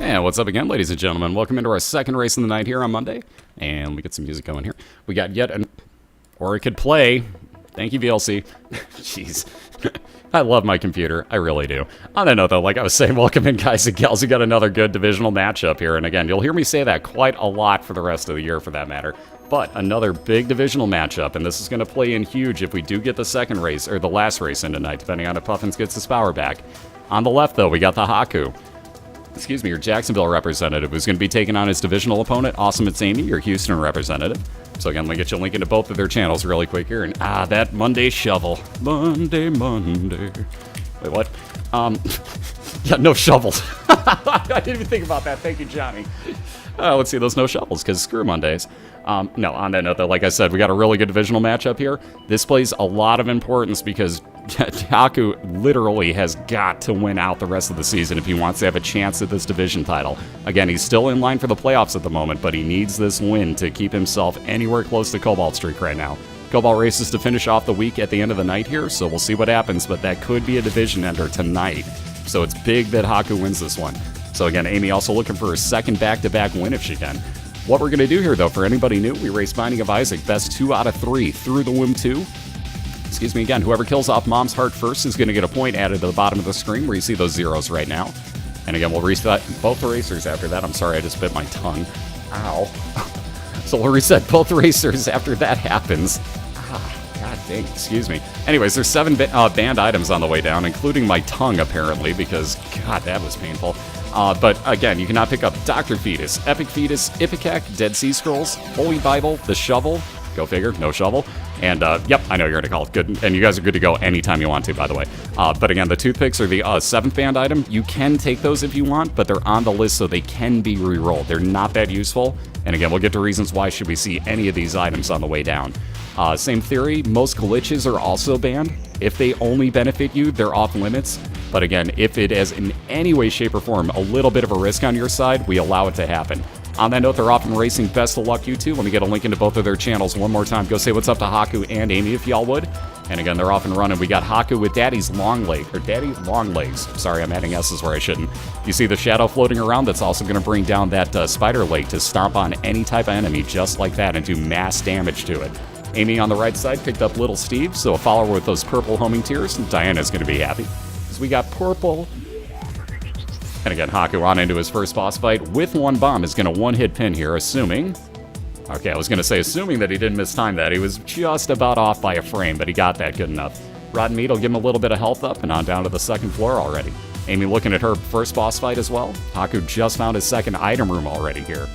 And what's up again, ladies and gentlemen? Welcome into our second race of the night here on Monday. And let me get some music going here. We got yet an... Or it could play. Thank you, VLC. Jeez. I love my computer. I really do. On that note, though, like I was saying, welcome in, guys and gals. We got another good divisional matchup here. And again, you'll hear me say that quite a lot for the rest of the year, for that matter. But another big divisional matchup, and this is going to play in huge if we do get the second race, or the last race in tonight, depending on if Puffins gets his power back. On the left, though, we got TheHakku. Excuse me, your Jacksonville representative, who's going to be taking on his divisional opponent, Awesomeitsamy, your Houston representative. So again, let me get you a link into both of their channels really quick here. And that Monday shovel. Monday. Wait, what? Yeah, no shovels. I didn't even think about that. Thank you, Johnny. Let's see those no shovels, because screw Mondays. No, on that note, though, like I said, we got a really good divisional matchup here. This plays a lot of importance because TheHakku literally has got to win out the rest of the season if he wants to have a chance at this division title. Again, he's still in line for the playoffs at the moment, but he needs this win to keep himself anywhere close to Cobalt streak right now. Cobalt races to finish off the week at the end of the night here, so we'll see what happens, but that could be a division ender tonight. So it's big that TheHakku wins this one. So again, Amy also looking for her second back-to-back win if she can. What we're going to do here, though, for anybody new, we race Binding of Isaac, best 2 out of 3 through the Womb 2. Excuse me again, whoever kills off Mom's Heart first is going to get a point added to the bottom of the screen where you see those zeros right now. And again, we'll reset both the racers after that. I'm sorry, I just bit my tongue. Ow. So we'll reset both racers after that happens. God dang, excuse me. Anyways, there's 7 banned items on the way down, including my tongue, apparently, because, God, that was painful. But again, you cannot pick up Dr. Fetus, Epic Fetus, Ipecac, Dead Sea Scrolls, Holy Bible, the Shovel, go figure, no shovel, and yep, I know you're gonna call it good, and you guys are good to go anytime you want to, by the way. But again, the toothpicks are the 7th banned item. You can take those if you want, but they're on the list so they can be re-rolled. They're not that useful, and again, we'll get to reasons why should we see any of these items on the way down. Same theory, most glitches are also banned. If they only benefit you, they're off limits. But again, if it is in any way, shape, or form a little bit of a risk on your side, we allow it to happen. On that note, they're often racing. Best of luck, you two. Let me get a link into both of their channels one more time. Go say what's up to TheHakku and Amy if y'all would. And again, they're off and running. We got TheHakku with Daddy's Long Leg, or Daddy's Long Legs. Sorry, I'm adding S's where I shouldn't. You see the shadow floating around? That's also going to bring down that spider leg to stomp on any type of enemy just like that and do mass damage to it. Amy on the right side picked up Little Steve, so a follower with those purple homing tears. Diana's going to be happy, because we got purple. And again, TheHakku on into his first boss fight with 1 bomb is going to one-hit pin here, assuming... Okay, I was going to say assuming that he didn't mistime that. He was just about off by a frame, but he got that good enough. Rotten Meat will give him a little bit of health up and on down to the 2nd floor already. Amy looking at her first boss fight as well. TheHakku just found his 2nd item room already here.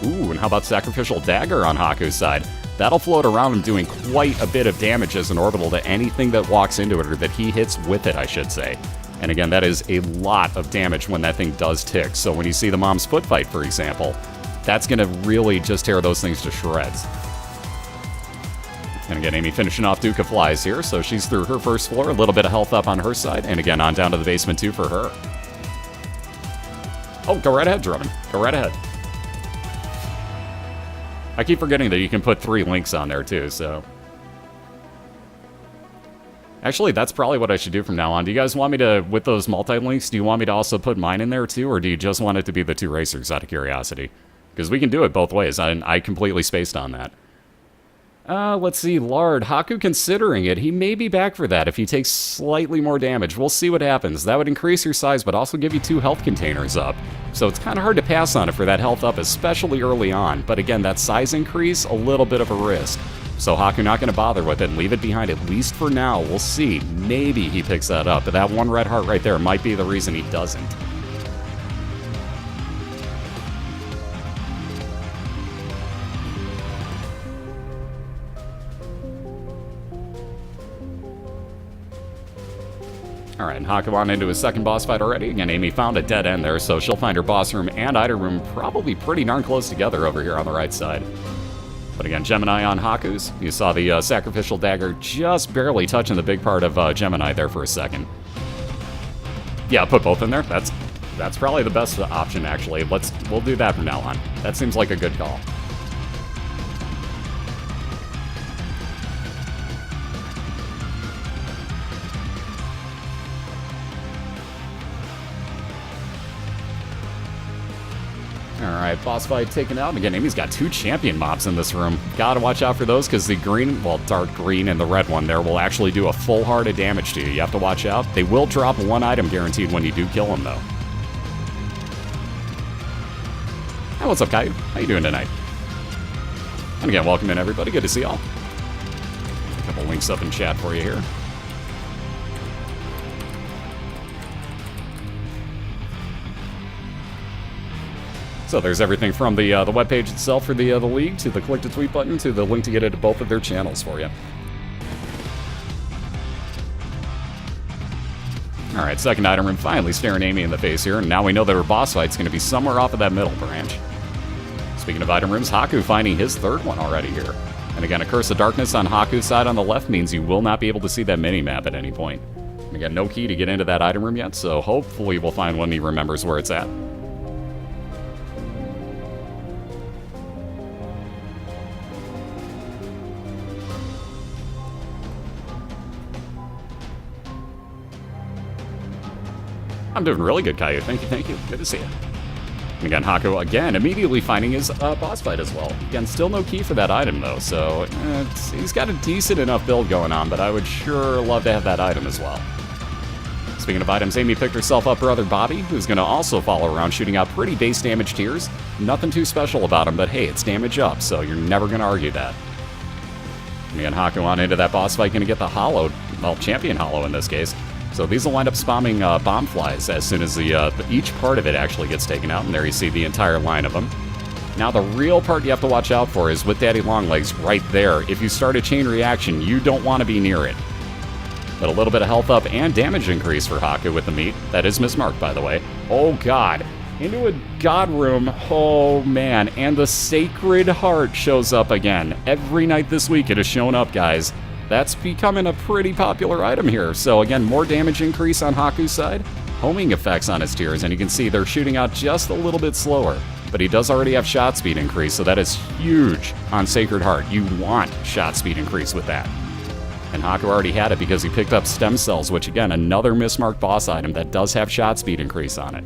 Ooh, and how about Sacrificial Dagger on TheHakku's side? That'll float around and doing quite a bit of damage as an orbital to anything that walks into it, or that he hits with it, I should say. And again, that is a lot of damage when that thing does tick. So when you see the Mom's Foot fight, for example, that's going to really just tear those things to shreds. And again, Amy finishing off Duke of Flies here, so she's through her first floor, a little bit of health up on her side, and again, on down to the basement too for her. Oh, go right ahead, Drummond. Go right ahead. I keep forgetting that you can put 3 links on there, too, so... Actually, that's probably what I should do from now on. Do you guys want me to, with those multi-links, do you want me to also put mine in there, too? Or do you just want it to be the 2 racers, out of curiosity? Because we can do it both ways. I completely spaced on that. Let's see, Lard. TheHakku considering it. He may be back for that if he takes slightly more damage. We'll see what happens. That would increase your size, but also give you 2 health containers up. So it's kind of hard to pass on it for that health up, especially early on. But again, that size increase, a little bit of a risk. So TheHakku not going to bother with it and leave it behind, at least for now. We'll see. Maybe he picks that up, but that 1 red heart right there might be the reason he doesn't. Alright, and TheHakku on into his 2nd boss fight already. Again, Amy found a dead end there, so she'll find her boss room and item room probably pretty darn close together over here on the right side. But again, Gemini on TheHakku's. You saw the Sacrificial Dagger just barely touching the big part of Gemini there for a second. Yeah, put both in there. That's probably the best option, actually. We'll do that from now on. That seems like a good call. Alright, boss fight taken out. Again, Amy's got 2 champion mobs in this room. Gotta watch out for those, because the green, well, dark green and the red one there will actually do a full heart of damage to you. You have to watch out. They will drop 1 item guaranteed when you do kill them, though. Hey, what's up, Caillou? How you doing tonight? And again, welcome in, everybody. Good to see y'all. A couple links up in chat for you here. So there's everything from the webpage itself for the league, to the click to tweet button, to the link to get into both of their channels for you. Alright, second item room finally staring Amy in the face here, and now we know that her boss fight's going to be somewhere off of that middle branch. Speaking of item rooms, Hakku finding his 3rd one already here. And again, a Curse of Darkness on Haku's side on the left means you will not be able to see that mini-map at any point. And again, no key to get into that item room yet, so hopefully we'll find one he remembers where it's at. I'm doing really good, Caillou. Thank you, thank you. Good to see you. And again, Hakku, again, immediately finding his boss fight as well. Again, still no key for that item, though, so he's got a decent enough build going on, but I would sure love to have that item as well. Speaking of items, Amy picked herself up brother Bobby, who's going to also follow around shooting out pretty base damage tiers. Nothing too special about him, but hey, it's damage up, so you're never going to argue that. And again, Hakku on into that boss fight, going to get the hollow, well, champion hollow in this case. So these will wind up spamming bomb flies as soon as each part of it actually gets taken out, and there you see the entire line of them. Now the real part you have to watch out for is with Daddy Longlegs right there. If you start a chain reaction, you don't want to be near it. But a little bit of health up and damage increase for Hakku with the meat. That is mismarked, by the way. Oh god. Into a god room. Oh man. And the Sacred Heart shows up again. Every night this week it has shown up, guys. That's becoming a pretty popular item here. So again, more damage increase on Haku's side, homing effects on his tiers, and you can see they're shooting out just a little bit slower. But he does already have shot speed increase, so that is huge on Sacred Heart. You want shot speed increase with that. And Hakku already had it because he picked up Stem Cells, which again, another mismarked boss item that does have shot speed increase on it.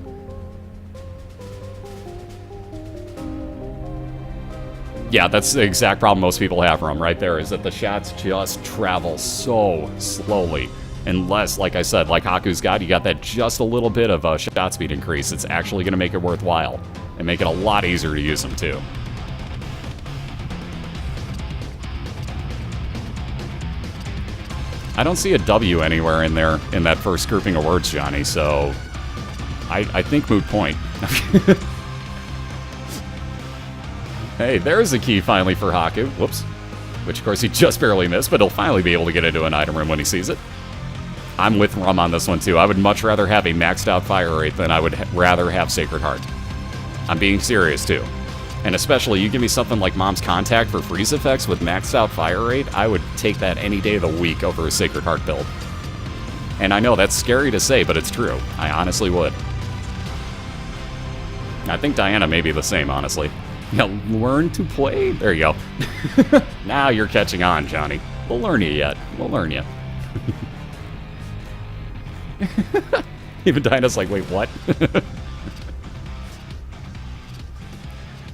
Yeah, that's the exact problem most people have from right there, is that the shots just travel so slowly. Unless, like I said, like Haku's got, you got that just a little bit of a shot speed increase. It's actually going to make it worthwhile and make it a lot easier to use them, too. I don't see a W anywhere in there in that first grouping of words, Johnny, so I think moot point. Hey, there's a key finally for Hakku. Whoops. Which, of course, he just barely missed, but he'll finally be able to get into an item room when he sees it. I'm with Rum on this one, too. I would much rather have a maxed out fire rate than I would rather have Sacred Heart. I'm being serious, too. And especially, you give me something like Mom's Contact for freeze effects with maxed out fire rate, I would take that any day of the week over a Sacred Heart build. And I know that's scary to say, but it's true. I honestly would. I think Diana may be the same, honestly. Yeah, learn to play? There you go. Now you're catching on, Johnny. We'll learn you yet. We'll learn you. Even Diana's like, wait, what?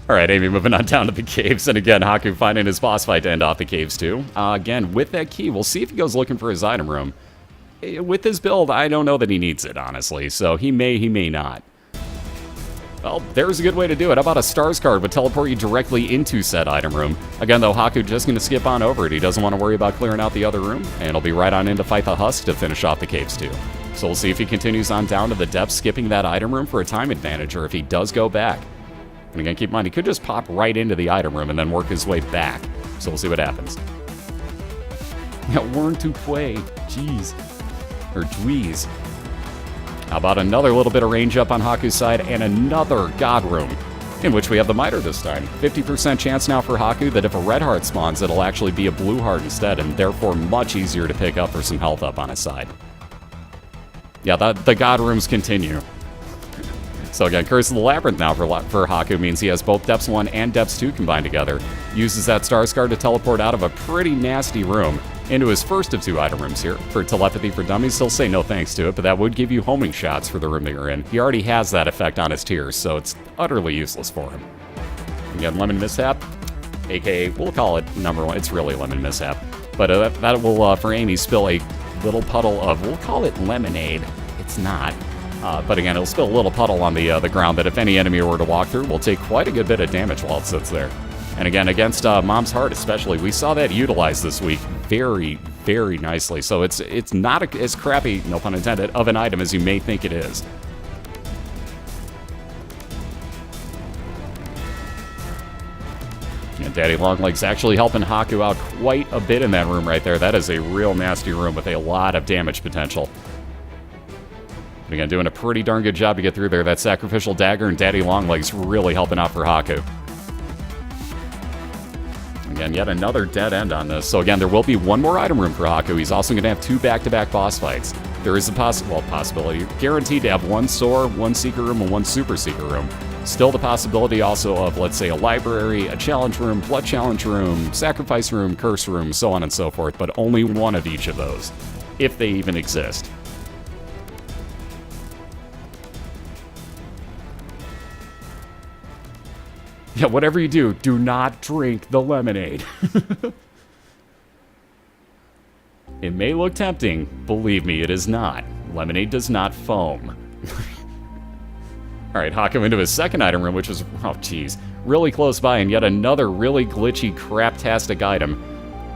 Alright, Amy, moving on down to the caves. And again, Hakku finding his boss fight to end off the caves, too. Again, with that key, we'll see if he goes looking for his item room. With his build, I don't know that he needs it, honestly. So he may not. Well, there's a good way to do it. How about a Stars card would teleport you directly into said item room? Again, though, Hakku just going to skip on over it. He doesn't want to worry about clearing out the other room, and he'll be right on in to fight the Husk to finish off the caves, too. So we'll see if he continues on down to the depths, skipping that item room for a time advantage, or if he does go back. And again, keep in mind, he could just pop right into the item room and then work his way back. So we'll see what happens. Yeah, learn to play. Jeez. Or dweez. How about another little bit of range up on Haku's side and another God Room, in which we have the Miter this time. 50% chance now for Hakku that if a red heart spawns, it'll actually be a blue heart instead, and therefore much easier to pick up for some health up on his side. Yeah, the God Rooms continue. So again, Curse of the Labyrinth now for Hakku means he has both Depths 1 and Depths 2 combined together. Uses that Stars card to teleport out of a pretty nasty room. into his first of 2 item rooms here. For Telepathy for Dummies, he'll say no thanks to it, but that would give you homing shots for the room that you're in. He already has that effect on his tiers, so it's utterly useless for him. Again, Lemon Mishap, aka, we'll call it number 1. It's really Lemon Mishap. But that will, for Amy, spill a little puddle of, we'll call it lemonade. It's not. But again, it'll spill a little puddle on the ground that if any enemy were to walk through, will take quite a good bit of damage while it sits there. And again, against Mom's Heart especially, we saw that utilized this week very, very nicely. So it's not as crappy, no pun intended, of an item as you may think it is. And Daddy Longlegs actually helping Hakku out quite a bit in that room right there. That is a real nasty room with a lot of damage potential. But again, doing a pretty darn good job to get through there. That Sacrificial Dagger and Daddy Longlegs really helping out for Hakku. Again, yet another dead end on this. So again, there will be 1 more item room for Hakku. He's also going to have 2 back-to-back boss fights. There is a possibility, guaranteed to have 1 Soar, 1 Seeker Room, and 1 Super Seeker Room. Still the possibility also of, let's say, a library, a challenge room, blood challenge room, sacrifice room, curse room, so on and so forth, but only 1 of each of those, if they even exist. Yeah, whatever you do, do not drink the lemonade. It may look tempting. Believe me, it is not. Lemonade does not foam. Alright, Hakku into his second item room, which was, oh geez, really close by, and yet another really glitchy, craptastic item.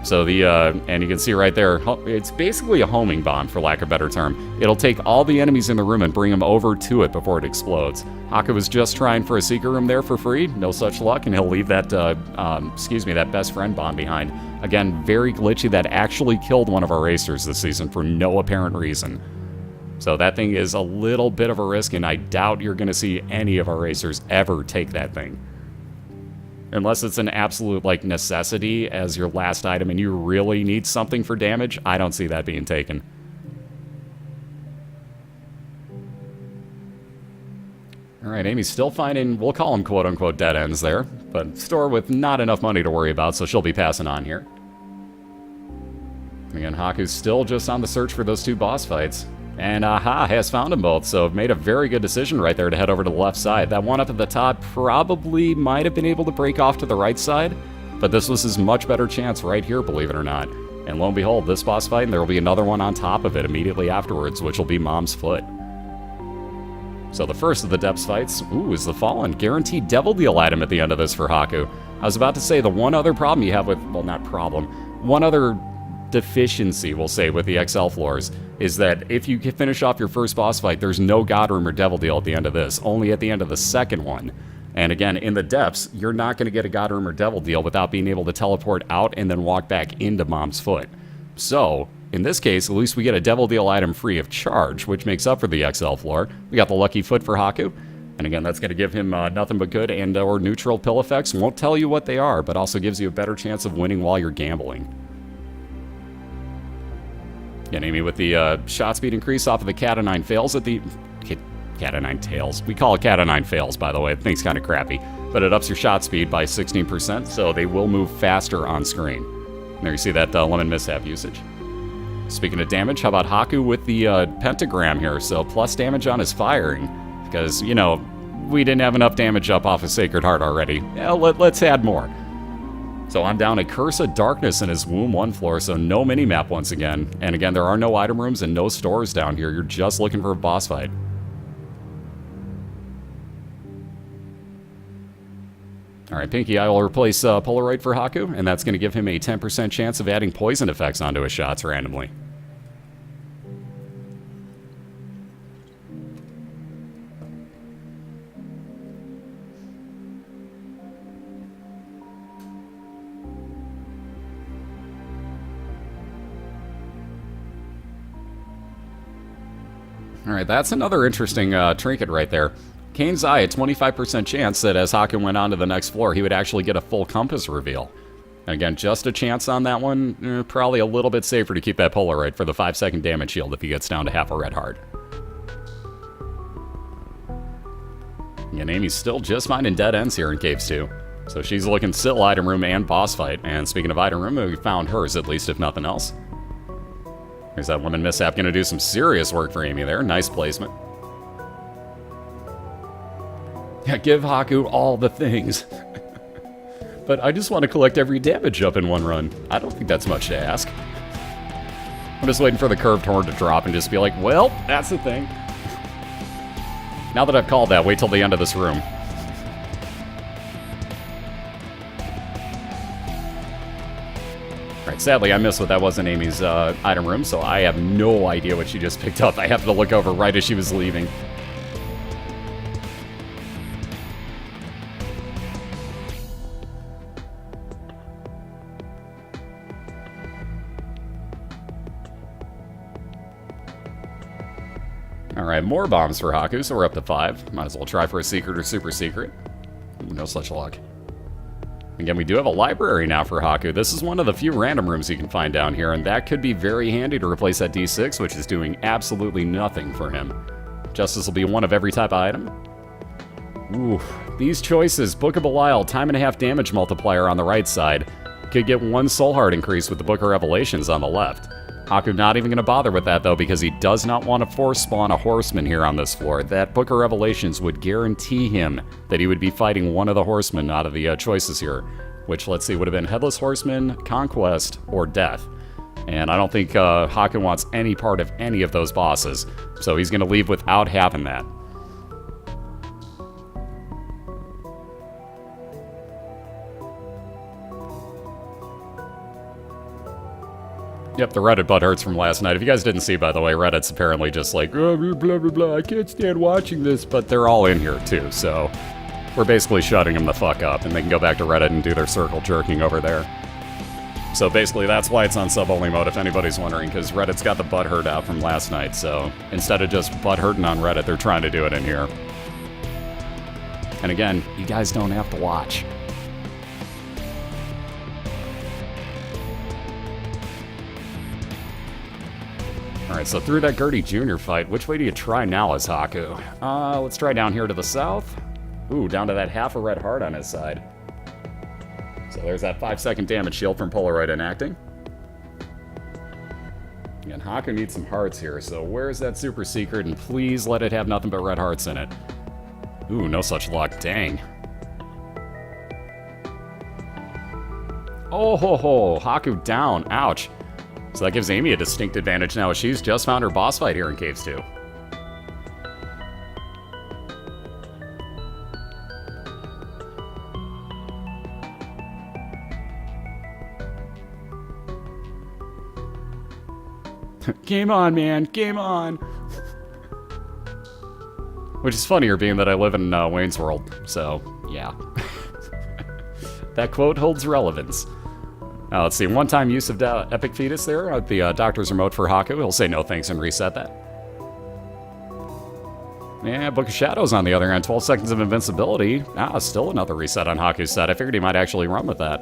So and you can see right there, it's basically a homing bomb, for lack of a better term. It'll take all the enemies in the room and bring them over to it before it explodes. Hakku was just trying for a Seeker Room there for free, no such luck, and he'll leave that, that best friend bomb behind. Again, very glitchy, that actually killed one of our racers this season for no apparent reason. So that thing is a little bit of a risk, and I doubt you're going to see any of our racers ever take that thing. Unless it's an absolute, necessity as your last item and you really need something for damage, I don't see that being taken. Alright, Amy's still finding, we'll call them quote-unquote dead ends there, but store with not enough money to worry about, so she'll be passing on here. Again, Hakku's still just on the search for those 2 boss fights. And has found them both, so made a very good decision right there to head over to the left side. That one up at the top probably might have been able to break off to the right side, but this was his much better chance right here, believe it or not. And lo and behold, this boss fight, and there will be another one on top of it immediately afterwards, which will be Mom's Foot. So the first of the depths fights, is the Fallen. Guaranteed Devil Deal item at the end of this for Hakku. I was about to say the one other problem you have with, well, not problem, one other deficiency, we'll say, with the XL floors, is that if you finish off your first boss fight, there's no God Room or Devil Deal at the end of this, only at the end of the second one. And again, in the depths, you're not going to get a God Room or Devil Deal without being able to teleport out and then walk back into Mom's Foot. So, in this case, at least we get a Devil Deal item free of charge, which makes up for the XL floor. We got the Lucky Foot for Hakku. And again, that's going to give him nothing but good and or neutral pill effects. Won't tell you what they are, but also gives you a better chance of winning while you're gambling. Again, Amy with the shot speed increase off of the Cat of 9 fails at the... Cat of 9 tails. We call it Cat of 9 fails, by the way. The thing's kind of crappy. But it ups your shot speed by 16%, so they will move faster on screen. There you see that Lemon Mishap usage. Speaking of damage, how about Hakku with the pentagram here? So plus damage on his firing. Because, you know, we didn't have enough damage up off of Sacred Heart already. Yeah, let's add more. So I'm down a Curse of Darkness in his Womb 1 floor, so no mini-map once again. And again, there are no item rooms and no stores down here. You're just looking for a boss fight. Alright, Pinky Eye will replace Polaroid for Hakku, and that's going to give him a 10% chance of adding poison effects onto his shots randomly. Alright, that's another interesting trinket right there. Kane's Eye, a 25% chance that as Hakku went on to the next floor, he would actually get a full compass reveal. And again, just a chance on that one. Probably a little bit safer to keep that Polaroid for the 5-second damage shield if he gets down to half a red heart. And Amy's still just finding dead ends here in Caves 2. So she's looking still item room and boss fight. And speaking of item room, we found hers at least, if nothing else. There's that Lemon Mishap going to do some serious work for Amy there. Nice placement. Yeah, give Hakku all the things. But I just want to collect every damage up in one run. I don't think that's much to ask. I'm just waiting for the curved horn to drop and just be like, well, that's the thing. Now that I've called that, wait till the end of this room. Alright, sadly I missed what that was in Amy's item room, so I have no idea what she just picked up. I happened to look over right as she was leaving. Alright, more bombs for Hakku, so we're up to 5. Might as well try for a secret or super secret. Ooh, no such luck. Again, we do have a library now for Hakku. This is one of the few random rooms you can find down here, and that could be very handy to replace that D6, which is doing absolutely nothing for him. Justice will be one of every type of item. Ooh, these choices. Book of BOILeR, time and a half damage multiplier on the right side. Could get 1 soul heart increase with the Book of Revelations on the left. Hakku not even going to bother with that, though, because he does not want to force spawn a horseman here on this floor. That Book of Revelations would guarantee him that he would be fighting one of the horsemen out of the choices here, which, let's see, would have been Headless Horseman, Conquest, or Death. And I don't think Hakku wants any part of any of those bosses, so he's going to leave without having that. Yep, the Reddit butt hurts from last night. If you guys didn't see, by the way, Reddit's apparently just like, oh, blah, blah, blah, I can't stand watching this, but they're all in here, too, so we're basically shutting them the fuck up, and they can go back to Reddit and do their circle jerking over there. So basically, that's why it's on sub-only mode, if anybody's wondering, because Reddit's got the butt hurt out from last night, so instead of just butt hurting on Reddit, they're trying to do it in here. And again, you guys don't have to watch. Alright, so through that Gertie Jr. fight, which way do you try now as Hakku? Let's try down here to the south. Ooh, down to that half a red heart on his side. So there's that 5-second damage shield from Polaroid enacting. Again, Hakku needs some hearts here, so where's that super secret? And please let it have nothing but red hearts in it. Ooh, no such luck, dang. Oh ho ho, Hakku down, ouch. So that gives Amy a distinct advantage now as she's just found her boss fight here in Caves 2. Game on, man. Game on. Which is funnier being that I live in Wayne's World, so yeah. That quote holds relevance. Now, let's see, one-time use of Epic Fetus there at the doctor's remote for Hakku. He'll say no thanks and reset that. Yeah, Book of Shadows on the other hand, 12 seconds of invincibility. Ah, still another reset on Haku's set. I figured he might actually run with that.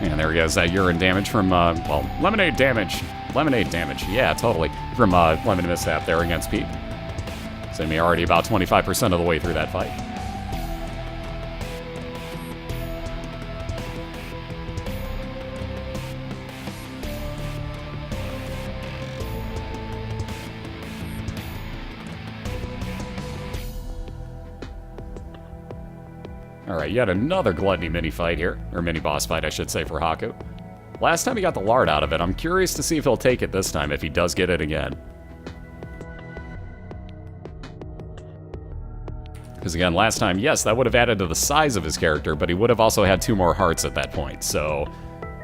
And there he goes, that urine damage from, well, lemonade damage. Lemonade damage, yeah, totally. From Lemon Mishap there against Pete. So me already about 25% of the way through that fight. Alright, yet another Gluttony mini-fight here. Or mini-boss fight, I should say, for Hakku. Last time he got the lard out of it. I'm curious to see if he'll take it this time, if he does get it again. Because again, last time, yes, that would have added to the size of his character, but he would have also had 2 more hearts at that point. So,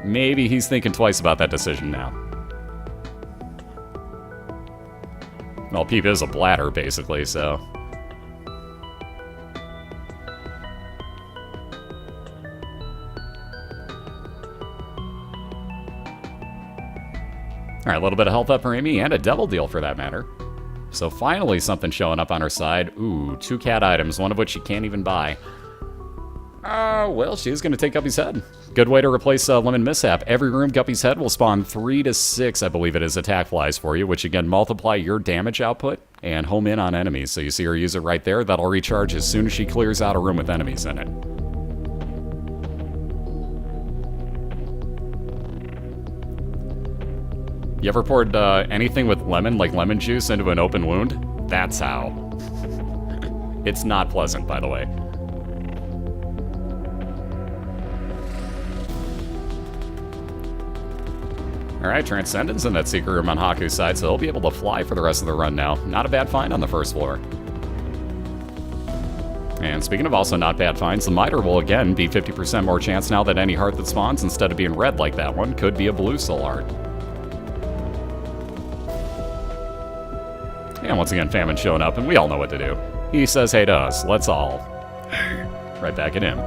maybe he's thinking twice about that decision now. Well, Peep is a bladder, basically, so... Alright, a little bit of health up for Amy, and a devil deal for that matter. So finally something showing up on her side. Ooh, 2 cat items, one of which she can't even buy. Well, she's going to take Guppy's head. Good way to replace Lemon Mishap. Every room, Guppy's head will spawn 3 to 6, I believe it is, attack flies for you, which again multiply your damage output and home in on enemies. So you see her use it right there. That'll recharge as soon as she clears out a room with enemies in it. You ever poured anything with lemon, like lemon juice, into an open wound? That's how. It's not pleasant, by the way. Alright, Transcendence in that secret room on Haku's side, so he'll be able to fly for the rest of the run now. Not a bad find on the first floor. And speaking of also not bad finds, the Miter will again be 50% more chance now that any heart that spawns, instead of being red like that one, could be a blue soul heart. And once again, Famine showing up, and we all know what to do. He says hey to us, let's all. Right back at him.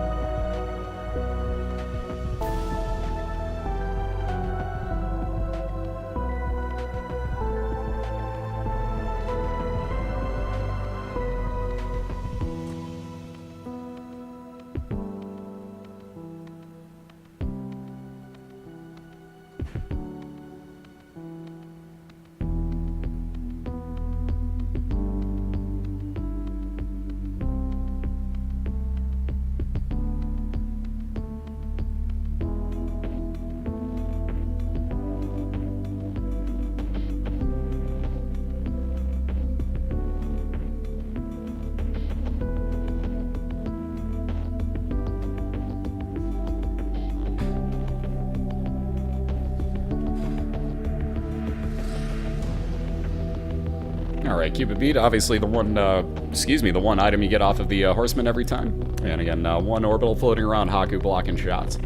Alright, Cupid Beat, obviously the one, the one item you get off of the Horseman every time. And again, one orbital floating around Haku blocking shots.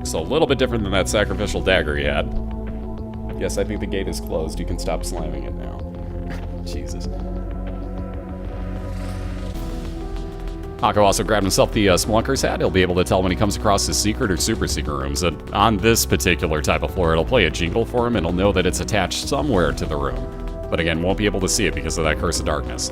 So a little bit different than that sacrificial dagger he had. Yes, I think the gate is closed. You can stop slamming it now. Jesus. Haku also grabbed himself the Splunker's hat. He'll be able to tell when he comes across his secret or super secret rooms. And on this particular type of floor, it'll play a jingle for him, and he'll know that it's attached somewhere to the room. But again, won't be able to see it because of that Curse of Darkness.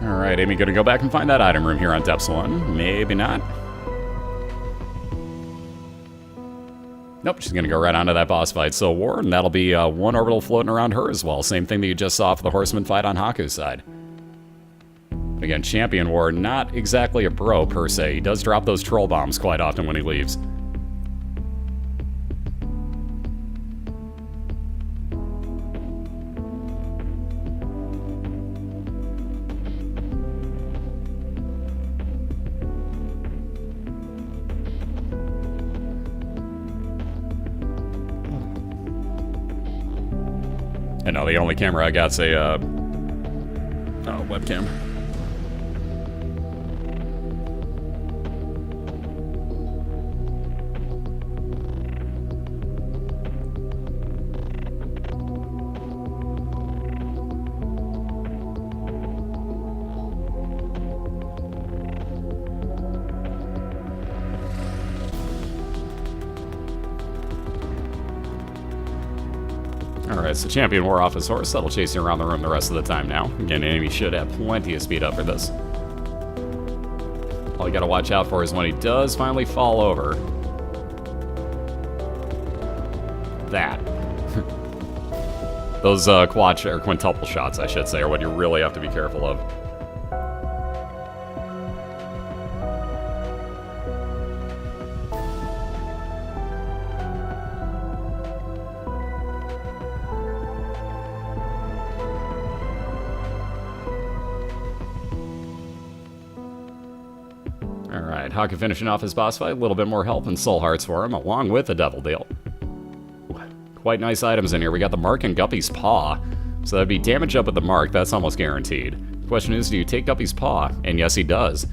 Alright, Amy gonna go back and find that item room here on Depths 1. Maybe not. Nope, she's going to go right onto that boss fight. So War, and that'll be one orbital floating around her as well. Same thing that you just saw for the Horseman fight on Haku's side. Again, Champion War, not exactly a bro per se. He does drop those troll bombs quite often when he leaves. And no, the only camera I got's a, webcam. Alright, so Champion War off his horse. That'll chase you around the room the rest of the time now. Again, enemy should have plenty of speed up for this. All you gotta watch out for is when he does finally fall over. That. Those or quintuple shots, I should say, are what you really have to be careful of. Alright, Haku finishing off his boss fight. A little bit more health and soul hearts for him, along with the Devil Deal. Quite nice items in here. We got the Mark and Guppy's Paw. So that'd be damage up with the Mark. That's almost guaranteed. The question is, do you take Guppy's Paw? And yes, he does.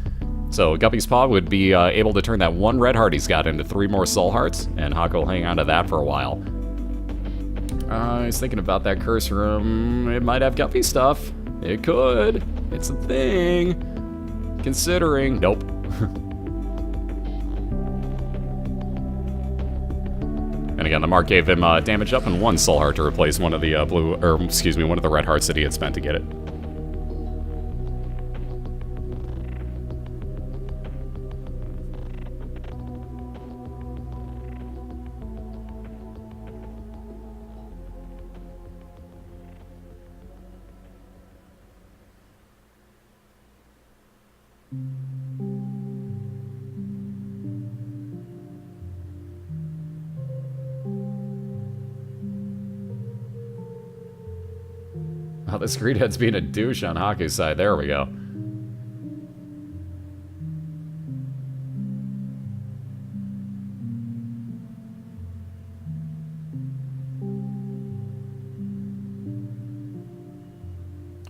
So Guppy's Paw would be able to turn that one red heart he's got into 3 more soul hearts, and Haku will hang on to that for a while. I was thinking about that curse room. It might have Guppy stuff. It could. It's a thing. Considering. Nope. And again, the mark gave him damage up and 1 soul heart to replace one of the one of the red hearts that he had spent to get it. Oh, this Greedhead's being a douche on Hakku's side. There we go.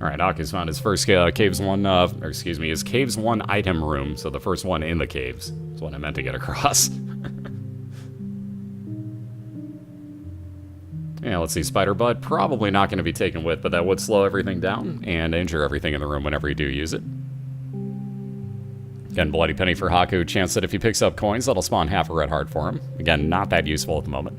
Alright, Hakku's found his first Caves 1, his Caves 1 item room, so the first one in the caves. That's what I meant to get across. Yeah, let's see, Spider Bud, probably not going to be taken with, but that would slow everything down and injure everything in the room whenever you do use it. Again, Bloody Penny for Hakku, chance that if he picks up coins, that'll spawn half a red heart for him. Again, not that useful at the moment.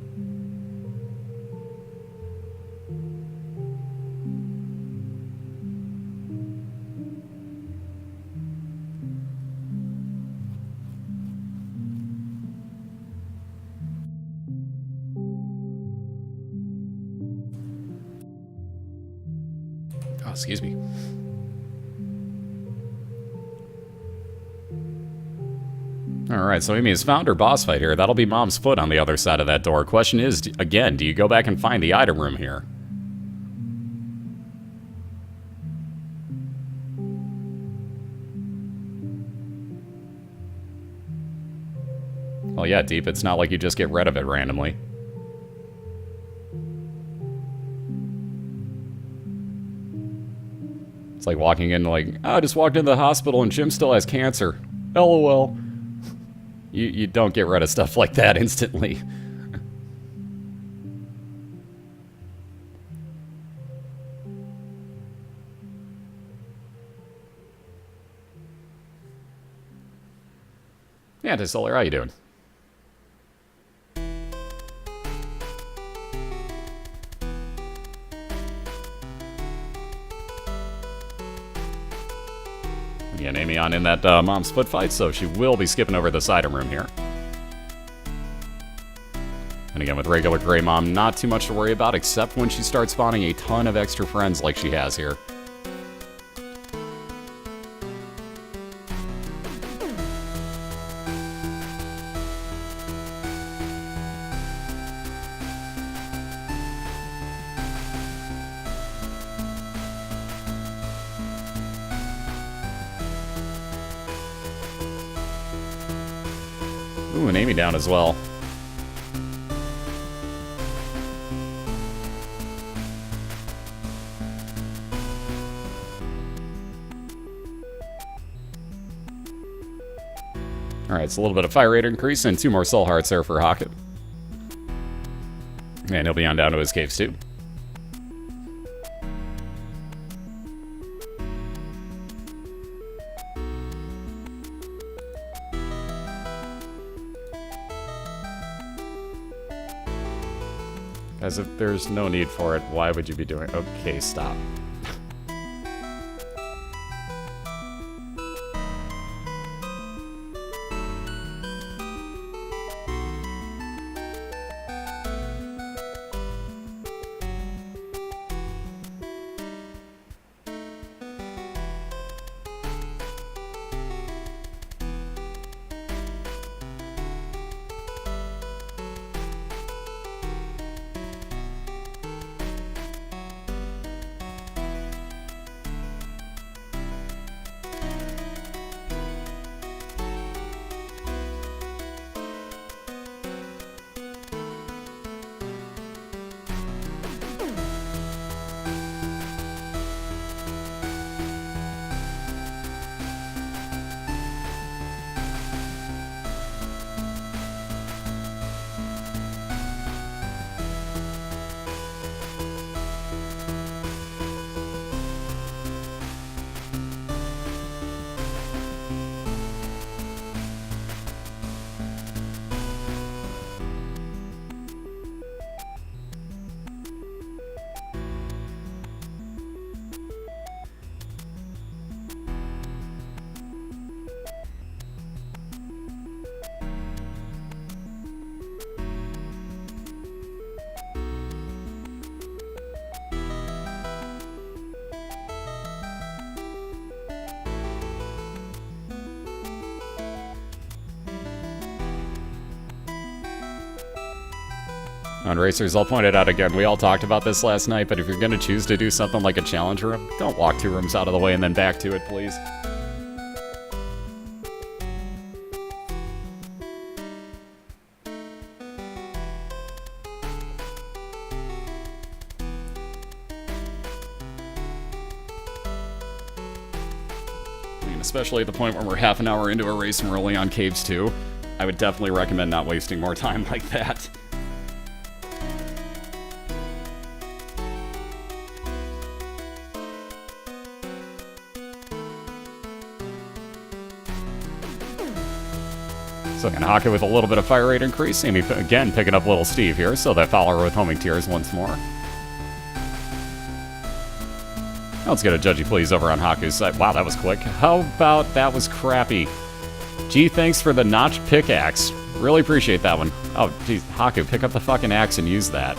Excuse me. Alright, so Amy has found her boss fight here. That'll be Mom's foot on the other side of that door. Question is, again, do you go back and find the item room here? Well, yeah, Deep, it's not like you just get rid of it randomly. It's like walking in like, oh, I just walked into the hospital and Jim still has cancer. LOL. You don't get rid of stuff like that instantly. Yeah, Solar, how you doing? Again, Amy on in that mom's foot fight, so she will be skipping over this item room here. And again, with regular Grey Mom, not too much to worry about, except when she starts spawning a ton of extra friends like she has here. Ooh, and Amy down as well. Alright, it's a little bit of fire rate increase and 2 more soul hearts there for Hakku. And he'll be on down to his caves too. As if there's no need for it, why would you be doing it? Okay, stop. On Racers, I'll point it out again. We all talked about this last night, but if you're going to choose to do something like a challenge room, don't walk 2 rooms out of the way and then back to it, please. I mean, especially at the point where we're half an hour into a race and we're only on Caves 2, I would definitely recommend not wasting more time like that. So again, Hakku with a little bit of fire rate increase. Amy again picking up little Steve here, so that follower with homing tears once more. Now let's get a judgy please over on Haku's side. Wow, that was quick. How about that was crappy? Gee, thanks for the notched pickaxe. Really appreciate that one. Oh, geez, Hakku, pick up the fucking axe and use that.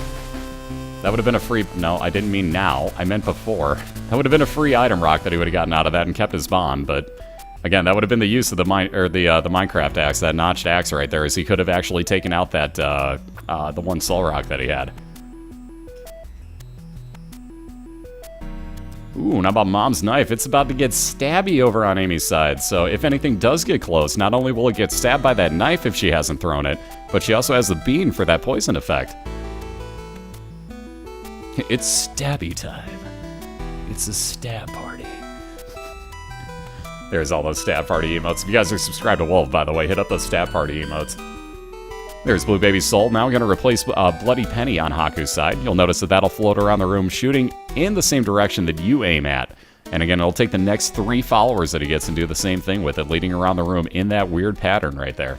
That would have been a free... No, I didn't mean now. I meant before. That would have been a free item rock that he would have gotten out of that and kept his bond, but... Again, that would have been the use of the Minecraft axe, that notched axe right there, as he could have actually taken out that the one soul rock that he had. Ooh, now about Mom's knife. It's about to get stabby over on Amy's side. So if anything does get close, not only will it get stabbed by that knife if she hasn't thrown it, but she also has the bean for that poison effect. It's stabby time. It's a stab party. There's all those stab party emotes. If you guys are subscribed to Wolf, by the way, hit up those stab party emotes. There's Blue Baby's Soul. Now we're going to replace Bloody Penny on Haku's side. You'll notice that that'll float around the room, shooting in the same direction that you aim at. And again, it'll take the next 3 followers that he gets and do the same thing with it, leading around the room in that weird pattern right there.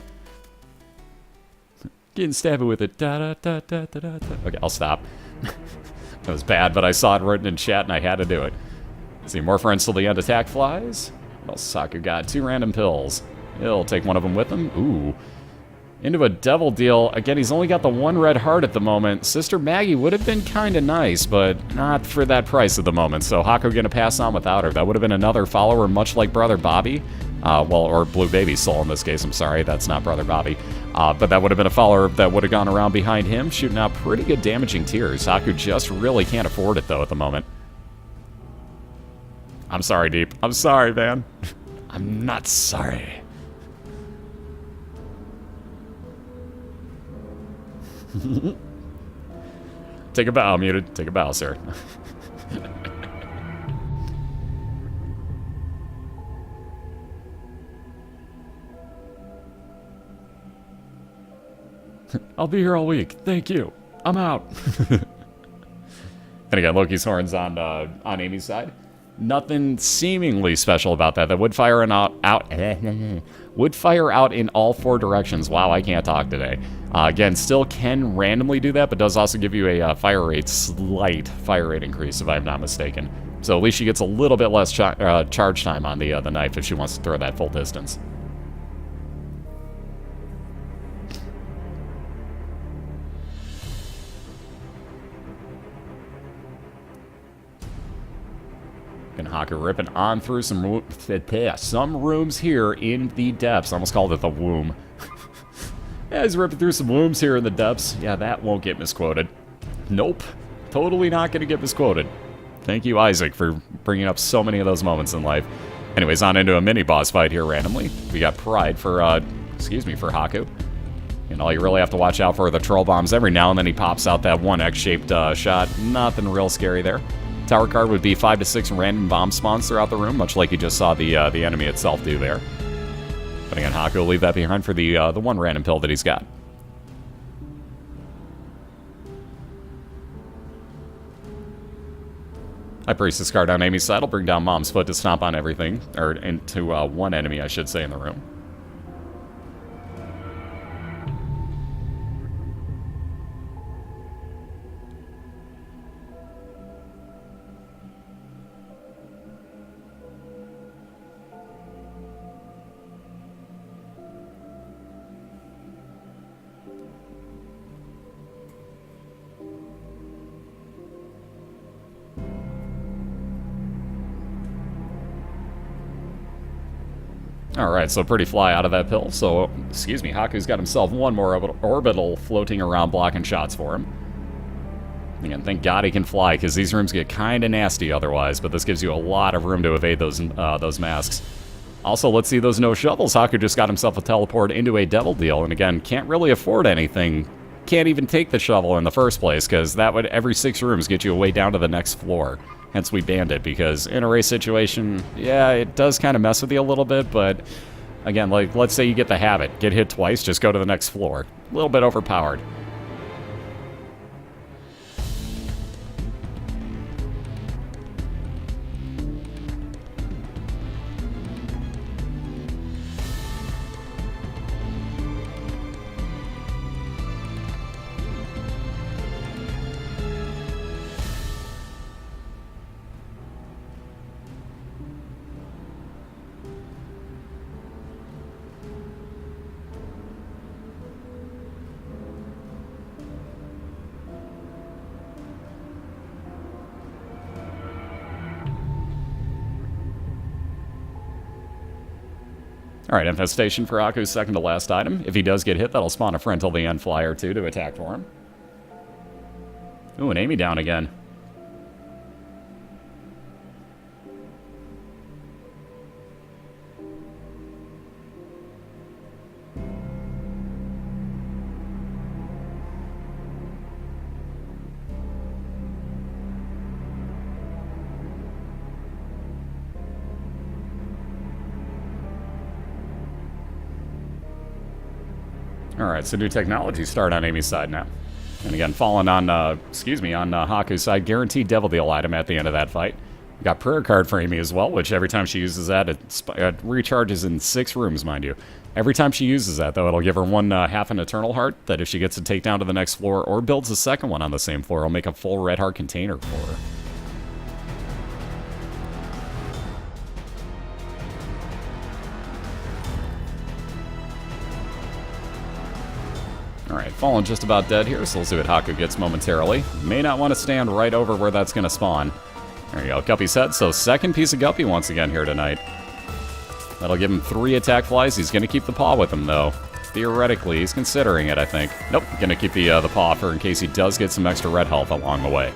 Getting stabby with it. Da, da, da, da, da, da. Okay, I'll stop. That was bad, but I saw it written in chat and I had to do it. See, more friends till the end attack flies. Well, Haku got 2 random pills. He'll take one of them with him. Ooh. Into a devil deal. Again, he's only got the 1 red heart at the moment. Sister Maggie would have been kind of nice, but not for that price at the moment. So Haku gonna pass on without her. That would have been another follower, much like Brother Bobby. Or Blue Baby's Soul in this case. I'm sorry, that's not Brother Bobby. But that would have been a follower that would have gone around behind him, shooting out pretty good damaging tears. Haku just really can't afford it, though, at the moment. I'm sorry, Deep. I'm sorry, man. I'm not sorry. Take a bow, muted. Take a bow, sir. I'll be here all week. Thank you. I'm out. And again, Loki's horns on Amy's side. Nothing seemingly special about that. That would fire would fire out in all 4 directions. Wow, I can't talk today. Again, still can randomly do that, but does also give you a slight fire rate increase, if I'm not mistaken. So at least she gets a little bit less charge time on the knife if she wants to throw that full distance. And Haku ripping on through some rooms here in the depths. I almost called it the womb. Yeah, he's ripping through some wombs here in the depths. Yeah, that won't get misquoted. Nope. Totally not going to get misquoted. Thank you, Isaac, for bringing up so many of those moments in life. Anyways, on into a mini-boss fight here randomly. We got Pride for, for Haku. And all you really have to watch out for are the troll bombs. Every now and then he pops out that one X-shaped shot. Nothing real scary there. Tower card would be 5 to 6 random bomb spawns throughout the room, much like you just saw the enemy itself do there. But again, Haku will leave that behind for the one random pill that he's got. High Priestess card on Amy's side will bring down Mom's foot to stomp on everything, or into one enemy, I should say, in the room. Alright, so pretty fly out of that pill. So, excuse me, Haku's got himself one more orbital floating around blocking shots for him. Again, thank God he can fly, because these rooms get kind of nasty otherwise, but this gives you a lot of room to evade those masks. Also, let's see those no shovels. Haku just got himself a teleport into a devil deal, and again, can't really afford anything. Can't even take the shovel in the first place, because that would, every 6 rooms, get you way down to the next floor. Hence we banned it, because in a race situation, yeah, it does kind of mess with you a little bit, but again, like, let's say you get the habit. Get hit twice, just go to the next floor. A little bit overpowered. Alright, infestation for Haku's second to last item. If he does get hit, that'll spawn a friend till the end flyer too to attack for him. Ooh, and Amy down again. Alright, so new technology start on Amy's side now. And again, falling on, on Haku's side, guaranteed devil deal item at the end of that fight. Got prayer card for Amy as well, which every time she uses that, it recharges in 6 rooms, mind you. Every time she uses that, though, it'll give her one half an eternal heart, that if she gets to take down to the next floor, or builds a second one on the same floor, it'll make a full red heart container for her. Alright, Fallen just about dead here, so we'll see what Haku gets momentarily. May not want to stand right over where that's going to spawn. There you go, Guppy's head, so second piece of Guppy once again here tonight. That'll give him 3 attack flies. He's going to keep the paw with him, though. Theoretically, he's considering it, I think. Nope, going to keep the paw for in case he does get some extra red health along the way.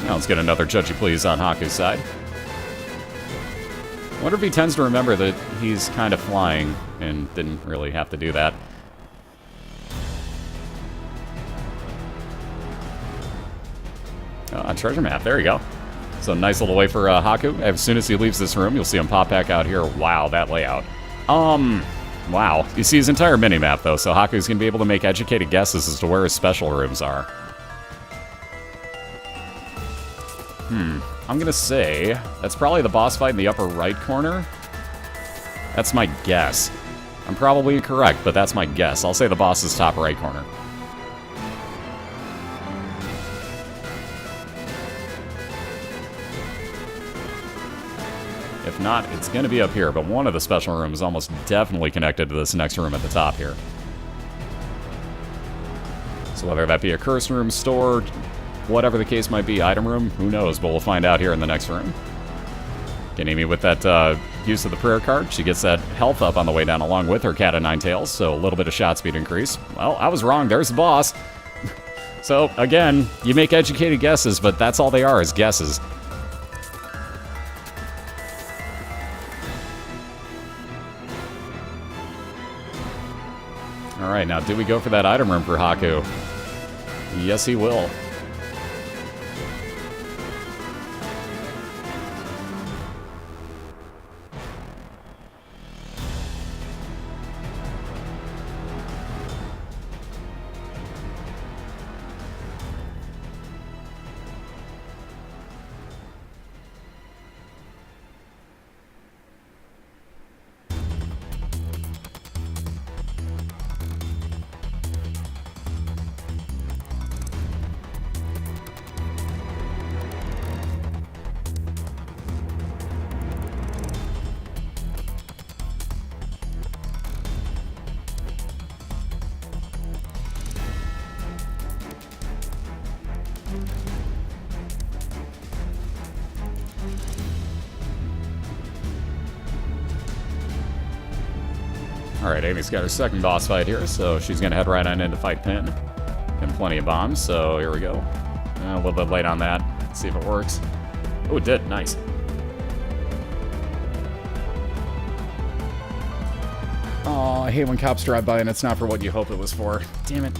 Now let's get another judgy please on Haku's side. I wonder if he tends to remember that he's kind of flying and didn't really have to do that. Oh, treasure map, there you go. So nice little way for Haku. As soon as he leaves this room, you'll see him pop back out here. Wow, that layout. Wow. You see his entire mini-map, though, so Haku's going to be able to make educated guesses as to where his special rooms are. I'm going to say that's probably the boss fight in the upper right corner. That's my guess. I'm probably incorrect, but that's my guess. I'll say the boss is top right corner. If not, it's going to be up here, but one of the special rooms is almost definitely connected to this next room at the top here. So whether that be a curse room, store, whatever the case might be, item room, who knows, but we'll find out here in the next room. Getting Amy with that use of the prayer card. She gets that health up on the way down along with her cat of 9 tails, so a little bit of shot speed increase. Well, I was wrong. There's the boss. So, again, you make educated guesses, but that's all they are, is guesses. Alright, now do we go for that item room for Haku? Yes, he will. Alright, Amy's got her second boss fight here, so she's gonna head right on in to fight Pin. Getting plenty of bombs, so here we go. A little bit late on that. Let's see if it works. Oh, it did. Nice. Oh, I hate when cops drive by and it's not for what you hope it was for. Damn it.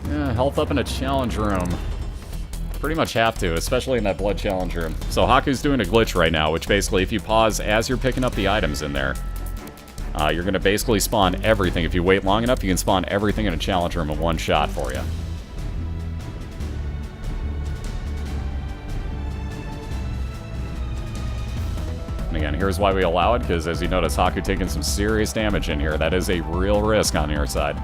Yeah, health up in a challenge room. Pretty much have to, especially in that blood challenge room. So Haku's doing a glitch right now, which basically if you pause as you're picking up the items in there, you're going to basically spawn everything. If you wait long enough, you can spawn everything in a challenge room in one shot for you. And again, here's why we allow it, because as you notice, Haku taking some serious damage in here. That is a real risk on your side.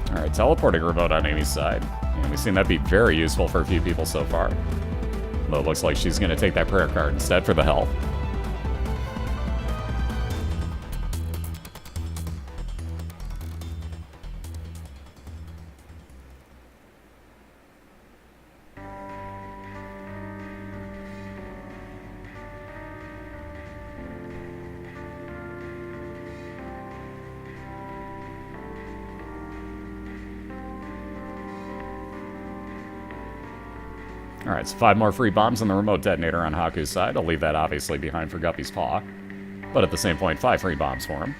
Alright, teleporting remote on Amy's side. And we've seen that be very useful for a few people so far. Though it looks like she's going to take that prayer card instead for the health. Alright, so 5 more free bombs on the remote detonator on Haku's side. I'll leave that obviously behind for Guppy's paw. But at the same point, 5 free bombs for him.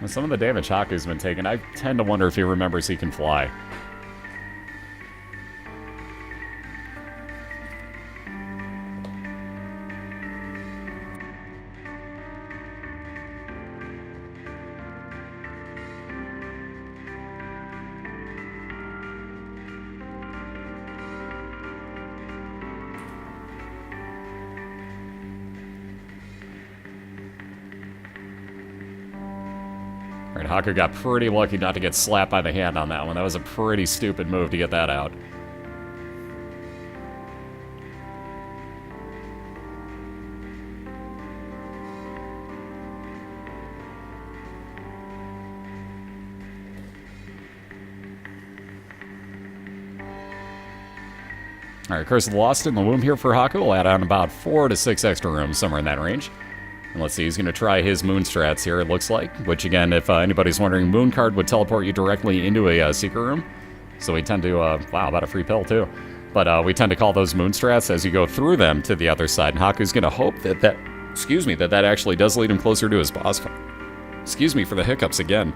With some of the damage Haku's been taking, I tend to wonder if he remembers he can fly. Alright, Haku got pretty lucky not to get slapped by the hand on that one. That was a pretty stupid move to get that out. Alright, Curse of the Lost in the Womb here for Haku. We'll add on about 4 to 6 extra rooms, somewhere in that range. And let's see, he's going to try his moon strats here, it looks like. Which, again, if anybody's wondering, moon card would teleport you directly into a secret room. So we tend to, wow, about a free pill, too. But we tend to call those moon strats as you go through them to the other side. And Haku's going to hope that that actually does lead him closer to his boss fight. Excuse me for the hiccups again.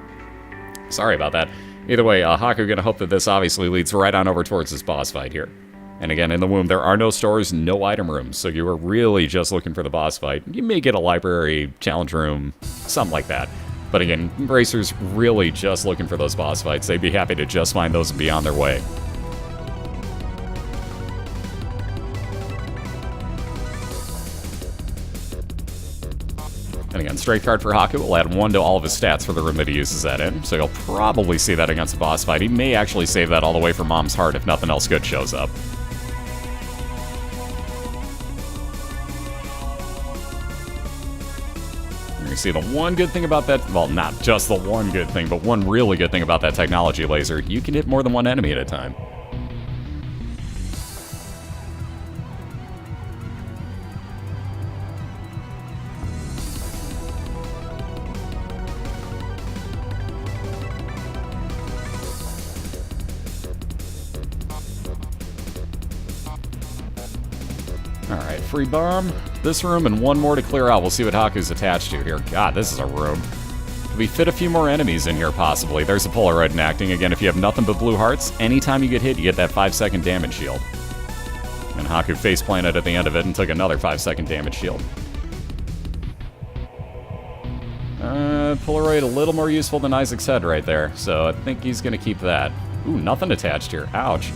Sorry about that. Either way, Haku going to hope that this obviously leads right on over towards his boss fight here. And again, in the womb, there are no stores, no item rooms, so you are really just looking for the boss fight. You may get a library, challenge room, something like that. But again, Embracers really just looking for those boss fights. They'd be happy to just find those and be on their way. And again, strength card for Hakku will add 1 to all of his stats for the room that he uses that in, so you'll probably see that against a boss fight. He may actually save that all the way for Mom's Heart if nothing else good shows up. You see, the one good thing about that, well, not just the one good thing, but one really good thing about that technology laser, you can hit more than one enemy at a time. Alright, free bomb. This room and one more to clear out. We'll see what Hakku's attached to here. God, this is a room. Could we fit a few more enemies in here, possibly? There's a Polaroid enacting. Again, if you have nothing but blue hearts, anytime you get hit, you get that 5-second damage shield. And Hakku face planted at the end of it and took another 5-second damage shield. Polaroid a little more useful than Isaac's head right there, so I think he's going to keep that. Ooh, nothing attached here. Ouch.